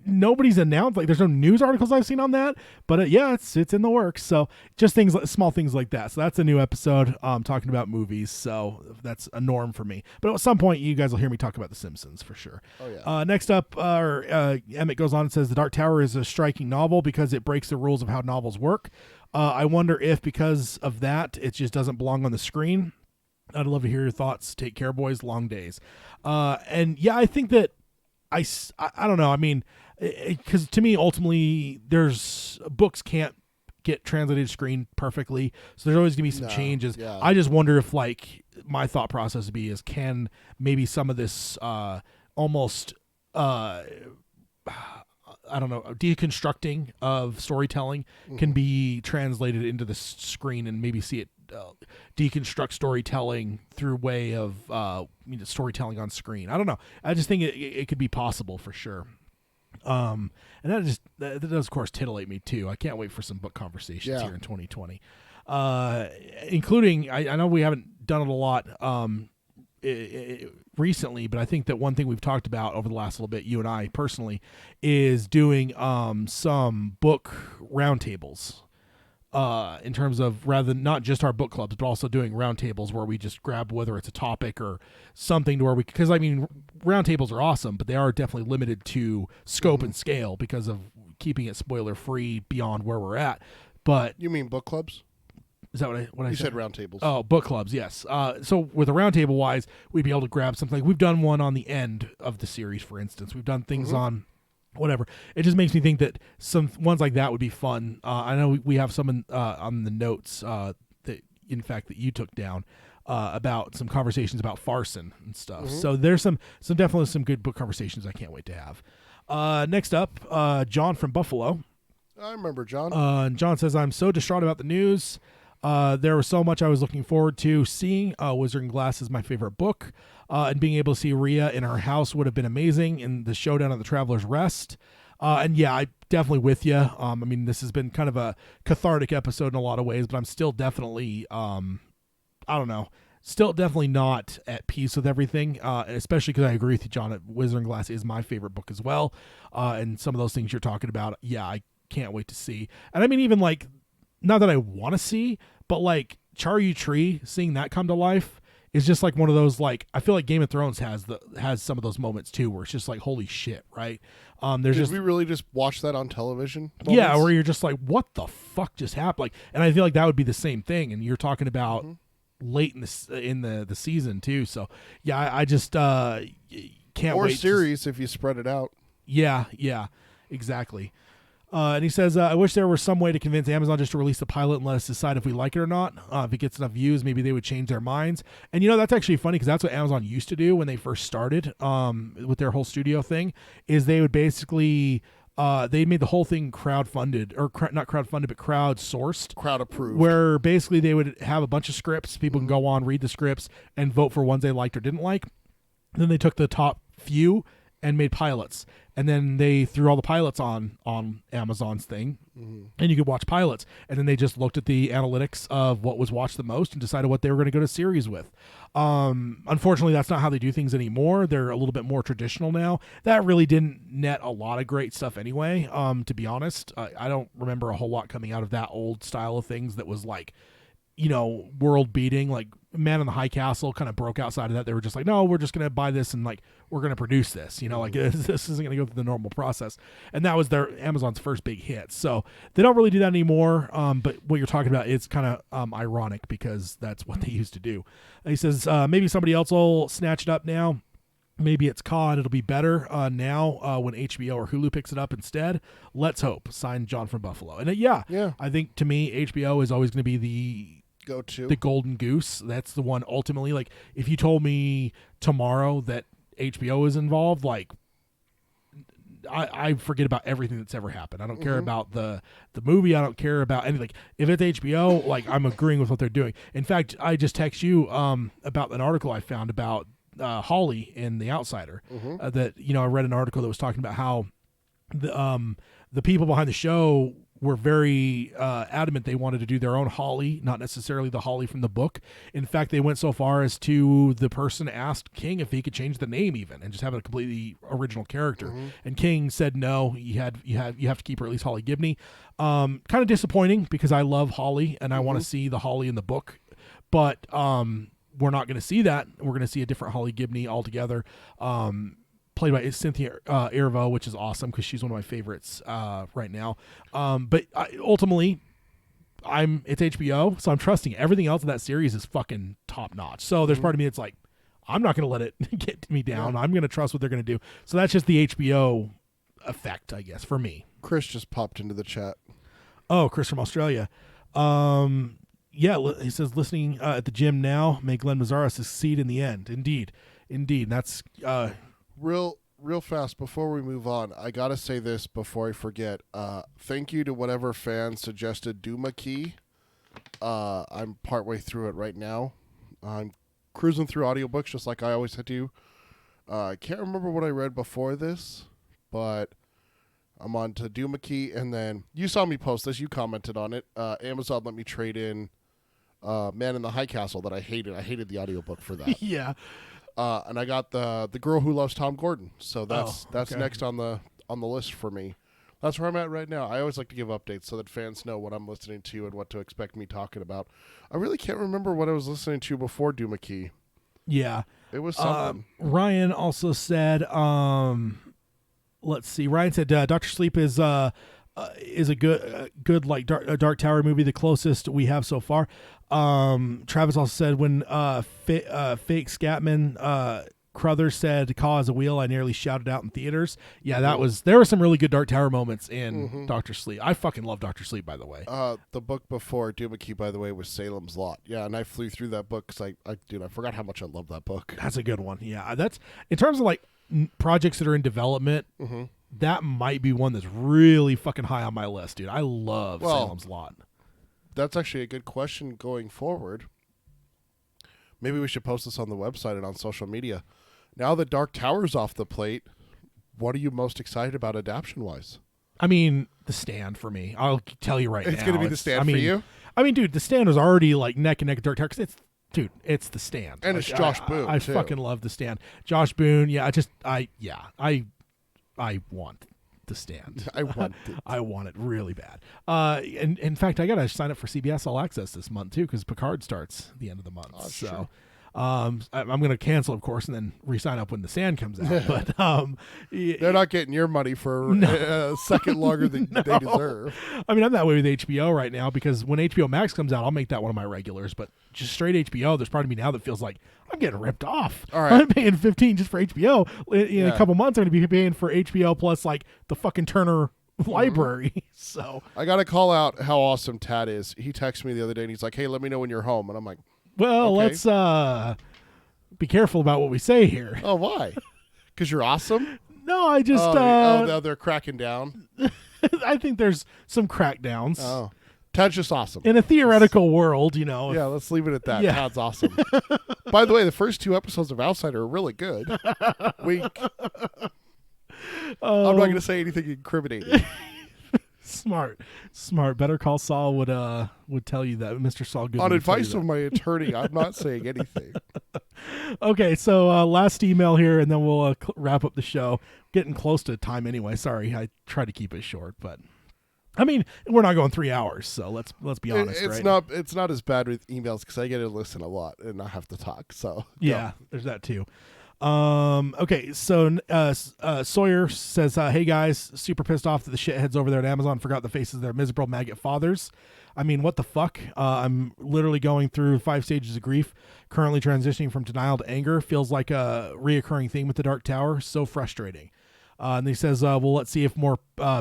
Nobody's announced. Like, there's no news articles I've seen on that, but yeah, it's in the works. So just things, small things like that. So that's a new episode talking about movies. So that's a norm for me. But at some point, you guys will hear me talk about The Simpsons for sure. Oh yeah. Next up, Emmett goes on and says The Dark Tower is a striking novel because it breaks the rules of how novels work. I wonder if because of that, it just doesn't belong on the screen. I'd love to hear your thoughts. Take care, boys. Long days. And yeah, I think that I don't know. I mean, because to me, ultimately, there's books can't get translated to screen perfectly. So there's always gonna be some No, changes. yeah. I just wonder if like my thought process would be is can maybe some of this almost I don't know, deconstructing of storytelling can be translated into the screen and maybe see it deconstruct storytelling through way of storytelling on screen. I don't know. I just think it could be possible for sure. And that does of course titillate me too. I can't wait for some book conversations here in 2020, including I know we haven't done it a lot recently, but I think that one thing we've talked about over the last little bit, you and I personally, is doing some book roundtables. In terms of rather than not just our book clubs, but also doing roundtables where we just grab whether it's a topic or something to where because I mean roundtables are awesome, but they are definitely limited to scope and scale because of keeping it spoiler free beyond where we're at. But You mean book clubs? is that what I You said? said round tables. Oh, book clubs, yes. So with a roundtable wise, we'd be able to grab something. Like we've done one on the end of the series, for instance. We've done things on whatever. It just makes me think that some ones like that would be fun. I know we have some on the notes that, in fact, that you took down about some conversations about Farson and stuff. So there's some definitely some good book conversations I can't wait to have. Next up, John from Buffalo. I remember, John. And John says, I'm so distraught about the news. There was so much I was looking forward to seeing. Wizarding Glass is my favorite book. And being able to see Rhea in her house would have been amazing in the showdown at the Traveler's Rest. And yeah, I definitely with you. I mean, this has been kind of a cathartic episode in a lot of ways, but I'm still definitely, I don't know, still definitely not at peace with everything, especially because I agree with you, John. Wizarding Glass is my favorite book as well. And some of those things you're talking about, yeah, I can't wait to see. And I mean, even like, not that I want to see, but like Charyu Tree, seeing that come to life is just like one of those, like, I feel like Game of Thrones has some of those moments too, where it's just like, holy shit, right? Did we really just watch that on television? Yeah, moments? where you're just like, what the fuck just happened? Like, and I feel like that would be the same thing. And you're talking about late in the season too. So yeah, I just can't Or wait. series if you spread it out. Yeah, exactly. And he says, I wish there were some way to convince Amazon just to release the pilot and let us decide if we like it or not. If it gets enough views, maybe they would change their minds. And, you know, that's actually funny because that's what Amazon used to do when they first started with their whole studio thing, is they would basically they made the whole thing crowd-funded, or not crowd-funded, but crowd-sourced. Crowd-approved. Where basically they would have a bunch of scripts. People can go on, read the scripts, and vote for ones they liked or didn't like. Then they took the top few and made pilots, and then they threw all the pilots on Amazon's thing, and you could watch pilots, and then they just looked at the analytics of what was watched the most and decided what they were going to go to series with. Unfortunately, that's not how they do things anymore. They're a little bit more traditional now. That really didn't net a lot of great stuff anyway, to be honest. I don't remember a whole lot coming out of that old style of things that was like, you know, world beating. Like Man in the High Castle kind of broke outside of that. They were just like, no, we're just going to buy this and like we're going to produce this, you know, like this isn't going to go through the normal process. And that was their Amazon's first big hit. So they don't really do that anymore. But what you're talking about, it's kind of ironic because that's what they used to do. And he says maybe somebody else will snatch it up now. Maybe it's COD. It'll be better now when HBO or Hulu picks it up instead. Let's hope. Signed, John from Buffalo. And yeah, I think to me, HBO is always going to be the golden goose. That's the one ultimately. Like, if you told me tomorrow that HBO is involved, like, I forget about everything that's ever happened. I don't care about the movie. I don't care about anything. If it's HBO, like, I'm agreeing with what they're doing. In fact, I just text you about an article I found about Holly in The Outsider. That, you know, I read an article that was talking about how the people behind the show were very adamant they wanted to do their own Holly, not necessarily the Holly from the book. In fact, they went so far as to the person asked King if he could change the name even and just have a completely original character. And King said no, you have to keep her at least Holly Gibney. Kind of disappointing because I love Holly and I want to see the Holly in the book, but we're not going to see that. We're going to see a different Holly Gibney altogether. Played by Cynthia Erivo, which is awesome because she's one of my favorites right now. But ultimately, it's HBO, so I'm trusting everything else in that series is fucking top notch. So there's part of me that's like, I'm not going to let it get me down. Yeah. I'm going to trust what they're going to do. So that's just the HBO effect, I guess, for me. Chris just popped into the chat. Oh, Chris from Australia. Yeah, he says listening at the gym now may Glenn Mazzara succeed in the end. Indeed. And that's Real fast before we move on, I gotta say this before I forget. Thank you to whatever fan suggested Duma Key. I'm partway through it right now. I'm cruising through audiobooks just like I always do. I can't remember what I read before this, but I'm on to Duma Key, and then you saw me post this. You commented on it. Amazon let me trade in Man in the High Castle that I hated. I hated the audiobook for that. yeah. And I got the Girl Who Loves Tom Gordon. So that's okay. next on the list for me. That's where I'm at right now. I always like to give updates so that fans know what I'm listening to and what to expect me talking about. I really can't remember what I was listening to before Duma Key. Yeah. It was something. Ryan also said, let's see. Ryan said Dr. Sleep is a good like Dark Tower movie, the closest we have so far. Travis also said when fake Scatman Crothers said "Call as a Wheel," I nearly shouted out in theaters. Yeah, there were some really good Dark Tower moments in Dr. Sleep. I fucking love Dr. Sleep, by the way. The book before Duma Key, by the way, was Salem's Lot. Yeah, and I flew through that book because I forgot how much I love that book. That's a good one. Yeah, that's in terms of like projects that are in development. That might be one that's really fucking high on my list, dude. I love Salem's Lot. That's actually a good question going forward. Maybe we should post this on the website and on social media. Now that Dark Tower's off the plate, what are you most excited about adaptation-wise? I mean, The Stand for me. I'll tell you right now. It's going to be The Stand for you? I mean, dude, The Stand was already like neck and neck with Dark Tower because it's The Stand. And like, it's Josh Boone, I too. fucking love The Stand. Josh Boone, yeah, I want The Stand. I want it. I want it really bad. And in fact, I got to sign up for CBS All Access this month, too, because Picard starts at the end of the month. Oh, so sure. I'm going to cancel, of course, and then re-sign up when The Stand comes out. But they're not getting your money for a second longer than they deserve. I mean, I'm that way with HBO right now because when HBO Max comes out, I'll make that one of my regulars. But just straight HBO, there's part of me now that feels like I'm getting ripped off. All right. I'm paying $15 just for HBO. In a couple months, I'm going to be paying for HBO plus like the fucking Turner library. So I got to call out how awesome Tad is. He texted me the other day and he's like, "Hey, let me know when you're home." And I'm like, well, okay. Let's be careful about what we say here. "Oh, why? Because you're awesome?" No, I just now they're cracking down. I think there's some crackdowns. Oh, Tad's just awesome. In a theoretical world, Yeah, let's leave it at that. Yeah. Tad's awesome. By the way, the first 2 episodes of Outsider are really good. Wink. I'm not going to say anything incriminating. Smart. Better Call Saul would tell you that. Mr. Saul Goodman On would tell you advice that. of my attorney, I'm not saying anything. Okay, so last email here, and then we'll wrap up the show. Getting close to time anyway. Sorry, I try to keep it short, but I mean we're not going 3 hours, so let's be honest. It's not as bad with emails because I get to listen a lot and I have to talk. So yeah, there's that too. Okay, so Sawyer says, "Hey guys, super pissed off that the shitheads over there at Amazon forgot the faces of their miserable maggot fathers. I mean, what the fuck? I'm literally going through 5 stages of grief, currently transitioning from denial to anger. Feels like a reoccurring theme with the Dark Tower. So frustrating." And he says, "Well, let's see if more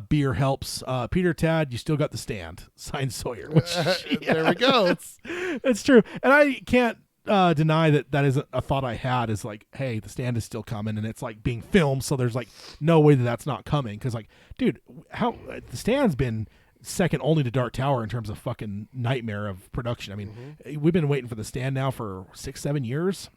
beer helps. Peter, Tad, you still got The Stand." Signed, Sawyer. Which, There we go. It's true, and I can't deny that isn't a thought I had. Is like, hey, The Stand is still coming, and it's like being filmed, so there's like no way that's not coming. Because like, dude, how The Stand's been second only to Dark Tower in terms of fucking nightmare of production. I mean, we've been waiting for The Stand now for 6-7 years.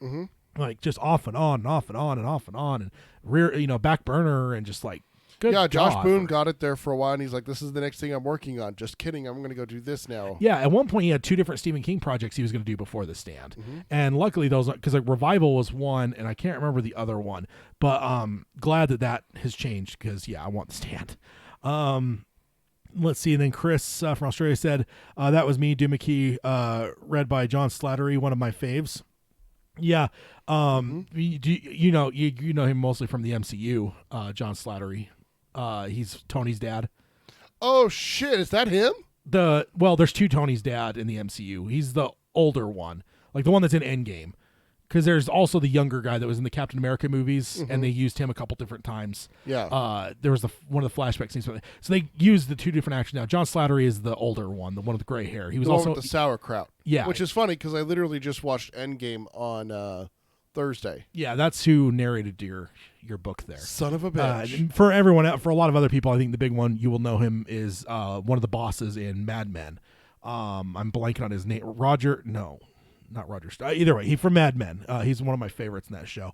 Like just off and on and off and on and off and on and back burner and just like good. Yeah, Josh God. Boone got it there for a while, and he's like, "This is the next thing I'm working on." Just kidding. I'm going to go do this now. Yeah, at one point he had 2 different Stephen King projects he was going to do before The Stand, and luckily those, because like Revival was one, and I can't remember the other one, but glad that has changed because I want The Stand. Let's see, and then Chris from Australia said that was me, Duma Key, read by John Slattery, one of my faves. Yeah, you know him mostly from the MCU, John Slattery. He's Tony's dad. Oh shit, is that him? There's 2 Tony's dad in the MCU. He's the older one, like the one that's in Endgame. because there's also the younger guy that was in the Captain America movies, and they used him a couple different times. Yeah. There was one of the flashback scenes. So they used the two different actors. Now, John Slattery is the older one, the one with the gray hair. He was the one also with the sauerkraut. Yeah. Which is funny because I literally just watched Endgame on Thursday. Yeah, that's who narrated your book there. Son of a bitch. For everyone, for a lot of other people, I think the big one you will know him is one of the bosses in Mad Men. I'm blanking on his name. Roger? No, not Roger. Either way, he's from Mad Men. He's one of my favorites in that show.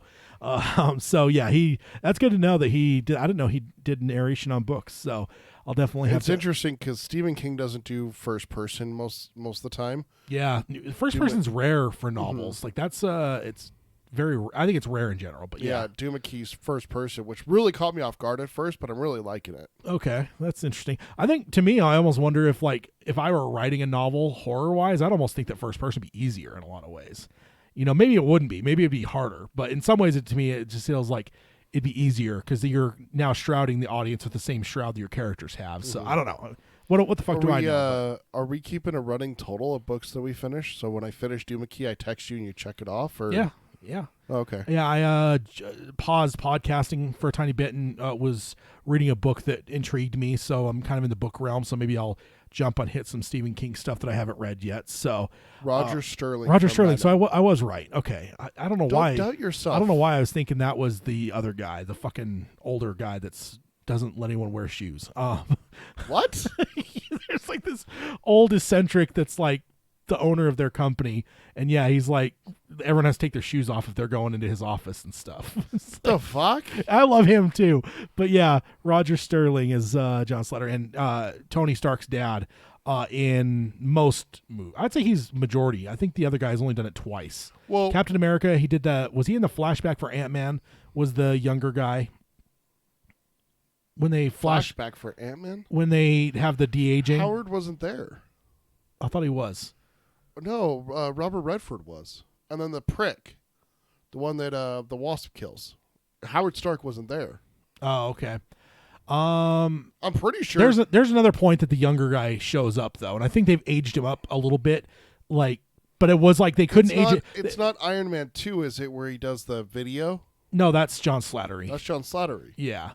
So yeah, that's good to know that he did. I didn't know he did narration on books. So I'll definitely have. It's interesting because Stephen King doesn't do first person most of the time. Yeah, first person's rare for novels. Like that's it's very. I think it's rare in general, but yeah. Doomakey's first person, which really caught me off guard at first, but I'm really liking it. Okay, that's interesting. I think to me, I almost wonder if I were writing a novel horror wise, I'd almost think that first person would be easier in a lot of ways. Maybe it wouldn't be. Maybe it'd be harder. But in some ways, to me, it just feels like it'd be easier because you're now shrouding the audience with the same shroud that your characters have. So I don't know. What the fuck do I know? Are we keeping a running total of books that we finish? So when I finish Doomakey, I text you and you check it off? Or Yeah. Oh, okay. Yeah, I paused podcasting for a tiny bit and was reading a book that intrigued me. So I'm kind of in the book realm. So maybe I'll jump on hit some Stephen King stuff that I haven't read yet. So Roger Sterling. So I was right. Okay. I don't know why. Don't doubt yourself. I don't know why I was thinking that was the other guy, the fucking older guy that's doesn't let anyone wear shoes. What? There's like this old eccentric that's like the owner of their company, and yeah, he's like everyone has to take their shoes off if they're going into his office and stuff. The fuck? I love him too, but yeah, Roger Sterling is John Slater and Tony Stark's dad in most movies. I'd say he's majority. I think the other guy's only done it twice. Well, Captain America, he did that. Was he in the flashback for Ant-Man? Was the younger guy when they flashback for Ant-Man? When they have the de-aging? Howard wasn't there. I thought he was. No, Robert Redford was. And then the prick, the one that the Wasp kills. Howard Stark wasn't there. Oh, okay. I'm pretty sure. There's another point that the younger guy shows up though, and I think they've aged him up a little bit. But it was like they couldn't age it. It's not Iron Man 2, is it, where he does the video? No, that's John Slattery. That's John Slattery. Yeah.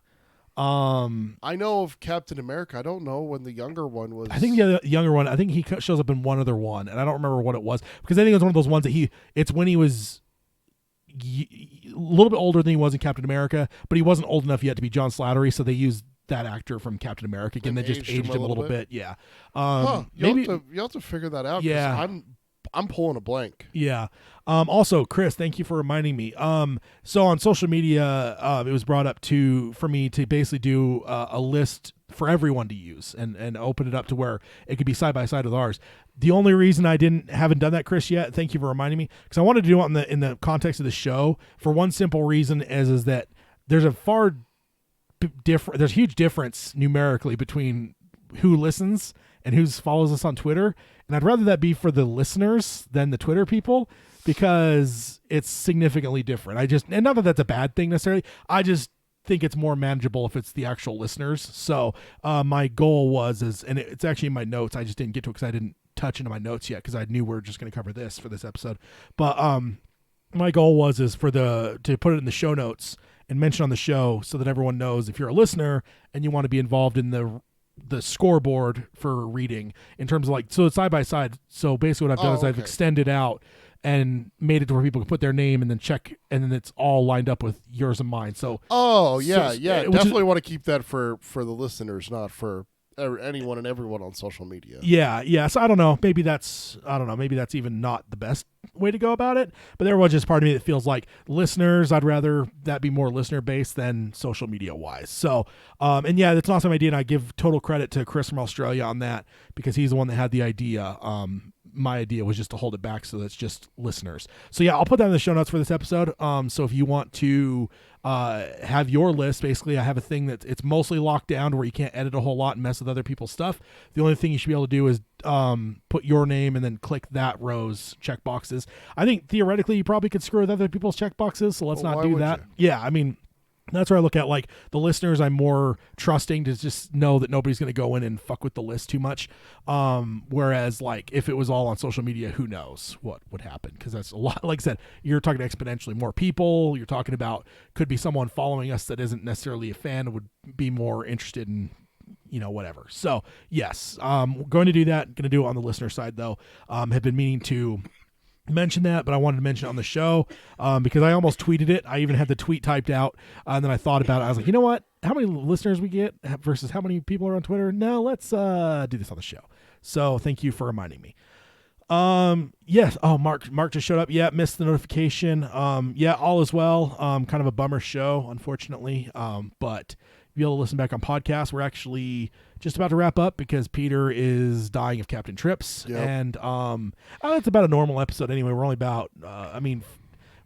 I know of Captain America. I don't know when the younger one was. I think the younger one. I think he shows up in one other one, and I don't remember what it was because I think it was one of those ones that it's when he was a little bit older than he was in Captain America, but he wasn't old enough yet to be John Slattery, so they used that actor from Captain America again. They just aged him a little bit. Yeah. You have to figure that out. Yeah. I'm pulling a blank. Yeah. Also, Chris, thank you for reminding me. So on social media, it was brought up for me to basically do a list for everyone to use and open it up to where it could be side by side with ours. The only reason I haven't done that, Chris, yet, thank you for reminding me, because I wanted to do it in the context of the show for one simple reason is that there's there's a huge difference numerically between who listens and who follows us on Twitter. And I'd rather that be for the listeners than the Twitter people because it's significantly different. And not that that's a bad thing necessarily. I just think it's more manageable if it's the actual listeners. So my goal was, and it's actually in my notes. I just didn't get to it because I didn't touch into my notes yet because I knew we were just going to cover this for this episode. But my goal was to put it in the show notes and mention on the show so that everyone knows if you're a listener and you want to be involved in the scoreboard for reading in terms of so it's side by side. So basically what I've done is I've extended out and made it to where people can put their name and then check, and then it's all lined up with yours and mine. So definitely want to keep that for the listeners, not for anyone and everyone on social media. Yeah. So I don't know. Maybe that's even not the best way to go about it. But there was just part of me that feels like listeners, I'd rather that be more listener based than social media wise. So, and yeah, that's an awesome idea. And I give total credit to Chris from Australia on that because he's the one that had the idea. My idea was just to hold it back so that's just listeners. So yeah, I'll put that in the show notes for this episode. So if you want to have your list, basically I have a thing that it's mostly locked down where you can't edit a whole lot and mess with other people's stuff. The only thing you should be able to do is put your name and then click that row's check boxes. I think theoretically you probably could screw with other people's check boxes, so let's not do that. Yeah, I mean, That's where I look at, like, the listeners. I'm more trusting to just know that nobody's going to go in and fuck with the list too much. Whereas, like, if it was all on social media, who knows what would happen? Because that's a lot. Like I said, you're talking exponentially more people. You're talking about, could be someone following us that isn't necessarily a fan and would be more interested in, whatever. So yes, going to do that. Going to do it on the listener side though. Have been meaning to mention that, but I wanted to mention it on the show because I almost tweeted it. I even had the tweet typed out, and then I thought about it. I was like, you know what? How many listeners we get versus how many people are on Twitter? No, let's do this on the show. So thank you for reminding me. Yes. Oh, Mark just showed up. Yeah, missed the notification. Yeah, all is well. Kind of a bummer show, unfortunately. But you'll be able to listen back on podcast. We're actually just about to wrap up because Peter is dying of Captain Trips. Yep. And it's about a normal episode anyway. We're only about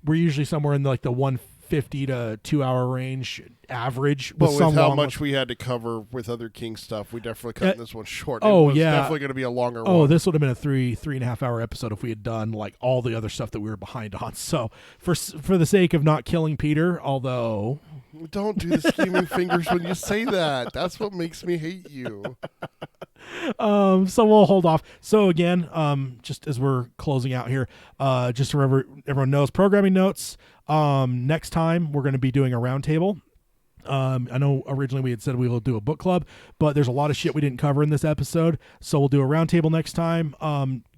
we're usually somewhere in the 150 to 2 hour range average. But with how much we had to cover with other King stuff, we definitely cut this one short. It was definitely going to be a longer one. Oh, this would have been a 3.5 hour episode if we had done like all the other stuff that we were behind on. So for the sake of not killing Peter, although don't do the scheming fingers when you say that. That's what makes me hate you. So we'll hold off. So again, just as we're closing out here, just so everyone knows, programming notes. Next time we're going to be doing a roundtable. I know originally we had said we will do a book club, but there's a lot of shit we didn't cover in this episode. So we'll do a roundtable next time,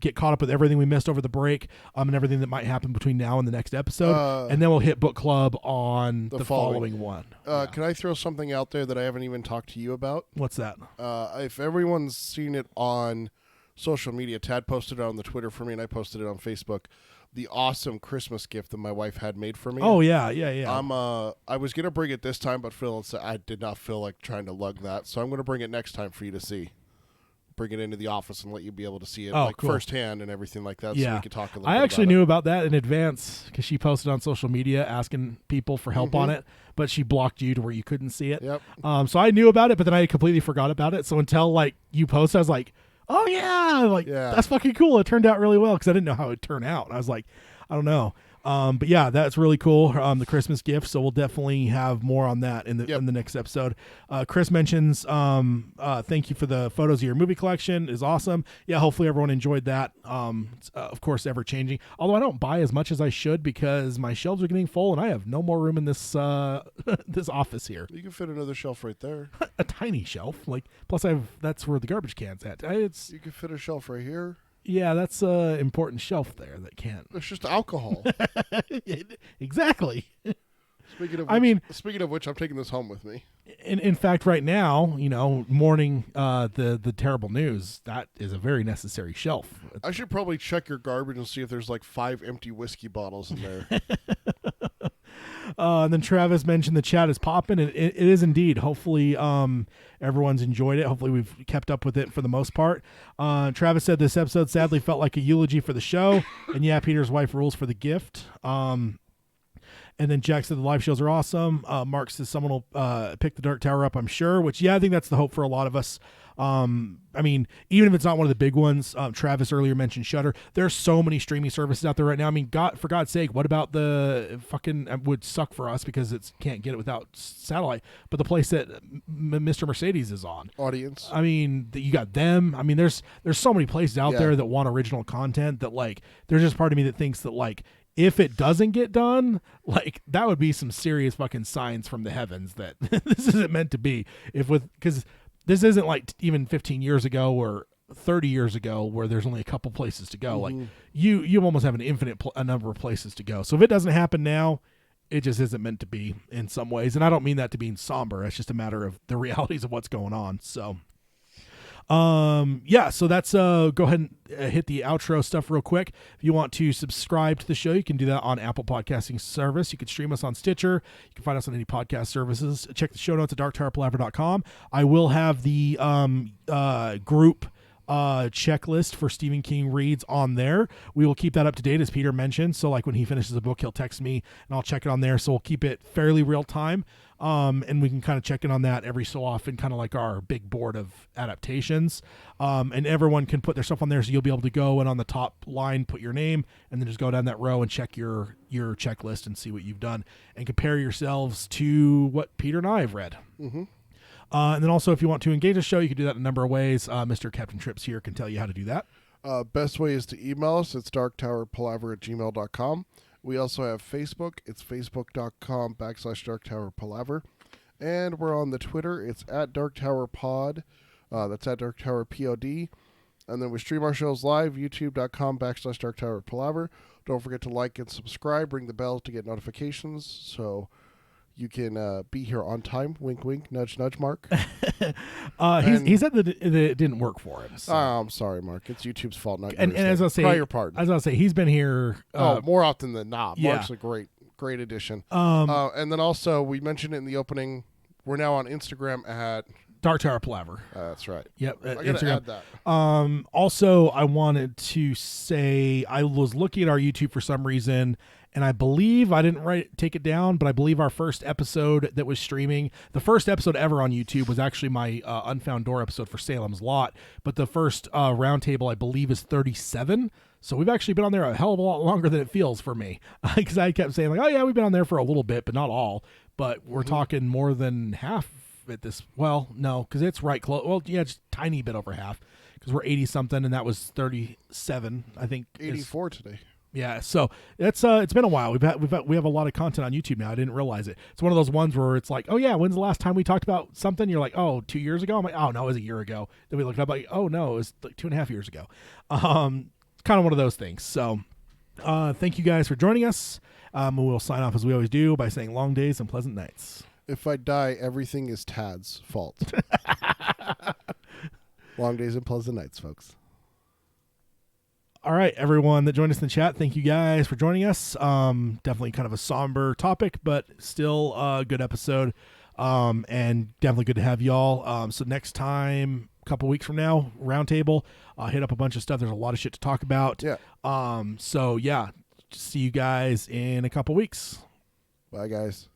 get caught up with everything we missed over the break, and everything that might happen between now and the next episode. And then we'll hit book club on the following one. Can I throw something out there that I haven't even talked to you about? What's that? If everyone's seen it on social media, Tad posted it on the Twitter for me, and I posted it on Facebook. The awesome Christmas gift that my wife had made for me. Oh yeah. I was gonna bring it this time, but I did not feel like trying to lug that, so I'm gonna bring it next time for you to see. Bring it into the office and let you be able to see it cool. firsthand and everything like that. Yeah. So we could talk a little. I bit actually about knew about that in advance because she posted on social media asking people for help on it, but she blocked you to where you couldn't see it. Yep. So I knew about it, but then I completely forgot about it. So until you posted, I was like, oh yeah, that's fucking cool. It turned out really well because I didn't know how it would turn out. I was like, I don't know. But yeah, that's really cool. The Christmas gift. So we'll definitely have more on that in the next episode. Chris mentions, thank you for the photos of your movie collection. Is awesome. Yeah. Hopefully everyone enjoyed that. It's, of course, ever changing, although I don't buy as much as I should because my shelves are getting full and I have no more room in this, this office here. You can fit another shelf right there. A tiny shelf. Plus that's where the garbage can's at. You can fit a shelf right here. Yeah, that's an important shelf there that can't. It's just alcohol. Exactly. Speaking of which, I'm taking this home with me. In fact, right now, mourning the terrible news, that is a very necessary shelf. I should probably check your garbage and see if there's 5 empty whiskey bottles in there. And then Travis mentioned the chat is popping, and it is indeed. Hopefully, everyone's enjoyed it. Hopefully, we've kept up with it for the most part. Travis said this episode sadly felt like a eulogy for the show, and yeah, Peter's wife rules for the gift. And then Jack said the live shows are awesome. Mark says someone will pick the Dark Tower up, I'm sure, which, I think that's the hope for a lot of us. Even if it's not one of the big ones, Travis earlier mentioned Shudder. There's so many streaming services out there right now. For God's sake, what about the fucking, it would suck for us because it can't get it without satellite, but the place that Mr. Mercedes is on. Audience. You got them. There's so many places out there that want original content that there's just part of me that thinks that if it doesn't get done, that would be some serious fucking signs from the heavens that this isn't meant to be. Because this isn't even 15 years ago or 30 years ago where there's only a couple places to go. Mm-hmm. You almost have an infinite number of places to go. So if it doesn't happen now, it just isn't meant to be in some ways. And I don't mean that to being somber. It's just a matter of the realities of what's going on. So so that's go ahead and hit the outro stuff real quick. If you want to subscribe to the show, you can do that on Apple Podcasting Service. You can stream us on Stitcher. You can find us on any podcast services. Check the show notes at darktowerpalaver.com. I will have the group checklist for Stephen King reads on there. We will keep that up to date, as Peter mentioned. So like when he finishes a book, he'll text me and I'll check it on there. So we'll keep it fairly real time. And we can kind of check in on that every so often, kind of like our big board of adaptations. And everyone can put their stuff on there, so you'll be able to go and on the top line put your name, and then just go down that row and check your checklist and see what you've done, and compare yourselves to what Peter and I have read. Mm-hmm. And then also, if you want to engage the show, you can do that in a number of ways. Mr. Captain Trips here can tell you how to do that. Best way is to email us. It's darktowerpalaver@gmail.com. We also have Facebook. It's facebook.com/darktowerpalaver. And we're on the Twitter. It's @darktowerpod. That's @darktowerpod. And then we stream our shows live, youtube.com/darktowerpalaver. Don't forget to like and subscribe. Ring the bell to get notifications so you can be here on time. Wink, wink, nudge, nudge, Mark. He said that it didn't work for him. So. I'm sorry, Mark. It's YouTube's fault, not yours. And as I say, cry your pardon. As I say, he's been here. More often than not. Yeah. Mark's a great addition. And then also, we mentioned it in the opening, we're now on Instagram at Dark Tower Palaver. That's right. Yep. I gotta Instagram. add that. Also, I wanted to say I was looking at our YouTube for some reason, and I believe I didn't take it down, but I believe our first episode that was streaming, the first episode ever on YouTube was actually my Unfound Door episode for Salem's Lot. But the first roundtable, I believe, is 37. So we've actually been on there a hell of a lot longer than it feels for me, because I kept saying like, oh yeah, we've been on there for a little bit, but not all. But we're talking more than half at this. Well, no, because it's right close. Well, yeah, just tiny bit over half, because we're 80 something, and that was 37, I think. 84 today. Yeah, so it's been a while. We have a lot of content on YouTube now. I didn't realize it. It's one of those ones where it's like, oh yeah, when's the last time we talked about something? You're like, oh, 2 years ago. I'm like, oh no, it was a year ago. Then we looked up like, oh no, it was like 2.5 years ago. It's kind of one of those things. So thank you guys for joining us. We'll sign off as we always do by saying long days and pleasant nights. If I die, everything is Tad's fault. Long days and pleasant nights, folks. All right, everyone that joined us in the chat, thank you guys for joining us. Definitely kind of a somber topic, but still a good episode. And definitely good to have y'all. So next time, a couple weeks from now, roundtable, hit up a bunch of stuff. There's a lot of shit to talk about. Yeah. So yeah, see you guys in a couple weeks. Bye, guys.